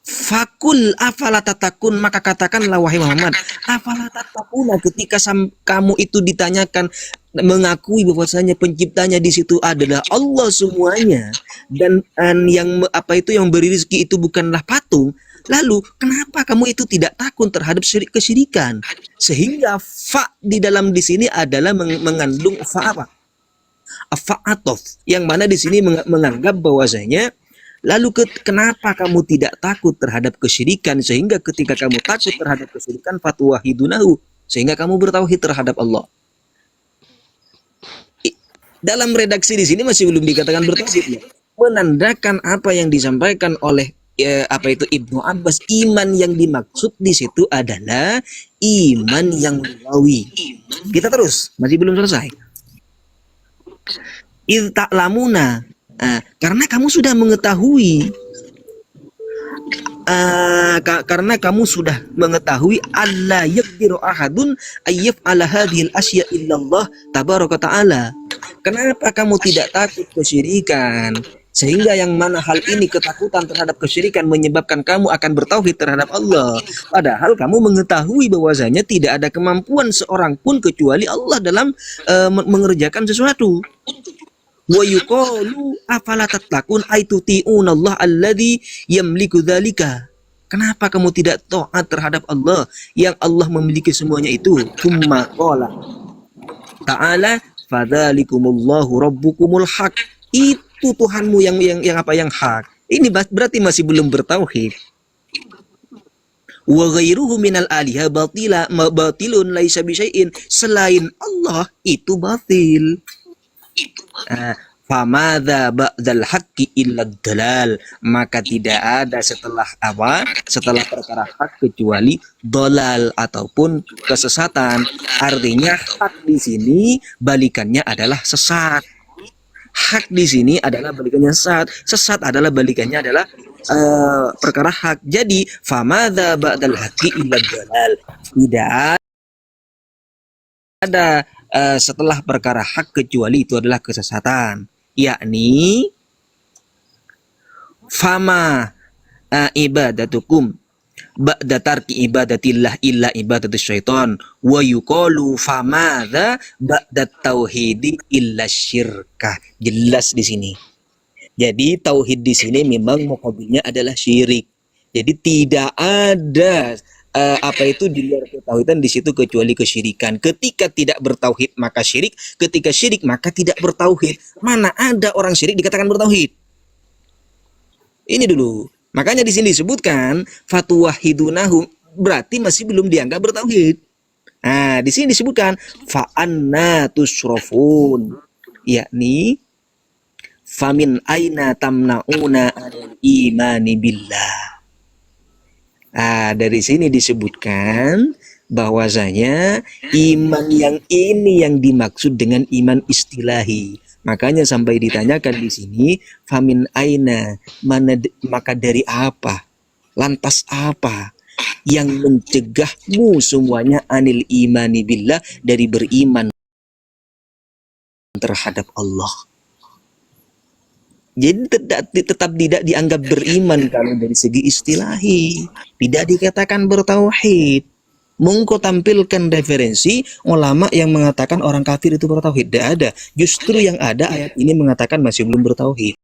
Fakul afala tatakun, maka katakanlah wahai Muhammad, afala tatakuna, ketika kamu itu ditanyakan mengakui bahwasanya penciptanya di situ adalah Allah semuanya, dan yang beri rezeki itu bukanlah patung, lalu kenapa kamu itu tidak takut terhadap kesyirikan? Sehingga fa di dalam di sini adalah mengandung fa atof, yang mana di sini menganggap bahwasanya lalu kenapa kamu tidak takut terhadap kesyirikan, sehingga ketika kamu takut terhadap kesyirikan fatuwahidunahu, sehingga kamu bertauhid terhadap Allah. Dalam redaksi di sini masih belum dikatakan bertauhid, menandakan apa yang disampaikan oleh Ibnu Abbas. Iman yang dimaksud di situ adalah iman yang lugawi. Kita terus, masih belum selesai. Idh ta'lamuna, karena kamu sudah mengetahui, Allah yaqdiru ahadun ayyaf ala hadhil asya illallah tabaraka ta'ala. Kenapa kamu tidak takut kesyirikan? Sehingga yang mana hal ini, ketakutan terhadap kesyirikan, menyebabkan kamu akan bertauhid terhadap Allah. Padahal kamu mengetahui bahwasanya tidak ada kemampuan seorang pun kecuali Allah dalam mengerjakan sesuatu. Wa yuqalu afala tattaqun ay tuti'unallah alladzi yamliku dzalika. Kenapa kamu tidak taat terhadap Allah yang Allah memiliki semuanya itu? Tsumma qala ta'ala fadzalikumullahu rabbukumul haq. Itu Tuhanmu yang hak. Ini berarti masih belum bertauhid. Wa ghairuhu minal aliha batilun laisa bisyai'in. Selain Allah itu batil. Famadza ba'dal haqqi illa dalal, maka tidak ada setelah perkara hak kecuali dolal ataupun kesesatan. Artinya hak di sini balikannya adalah sesat. Hak di sini adalah balikannya sesat. Sesat adalah balikannya adalah perkara hak. Jadi famadza ba'dal haqqi illa dalal. Tidak ada setelah perkara hak kecuali itu adalah kesesatan, yakni fama ibadatukum ba'da tarki ibadatillah illa ibadatus syaitan wa yuqalu famadza ba'da tauhidi illa syirkah. Jelas di sini. Jadi tauhid di sini memang muqabilnya adalah syirik. Jadi tidak ada apa itu di luar ketauhidan di situ kecuali kesyirikan. Ketika tidak bertauhid maka syirik, ketika syirik maka tidak bertauhid. Mana ada orang syirik dikatakan bertauhid? Ini dulu. Makanya di sini disebutkan fatuwahidunahu, berarti masih belum dianggap bertauhid. Nah, di sini disebutkan fa'anna tusrafun, yakni famin aina tamnauna anil imani billah. Dari sini disebutkan bahwasanya iman yang ini yang dimaksud dengan iman istilahi. Makanya sampai ditanyakan di sini, famin aina, maka dari apa? Lantas apa yang mencegahmu semuanya anil imani billah, dari beriman terhadap Allah? Jadi tetap tidak dianggap beriman kalau dari segi istilahi, tidak dikatakan bertauhid. Mongko tampilkan referensi ulama yang mengatakan orang kafir itu bertauhid. Tidak ada. Justru yang ada ayat ini mengatakan masih belum bertauhid.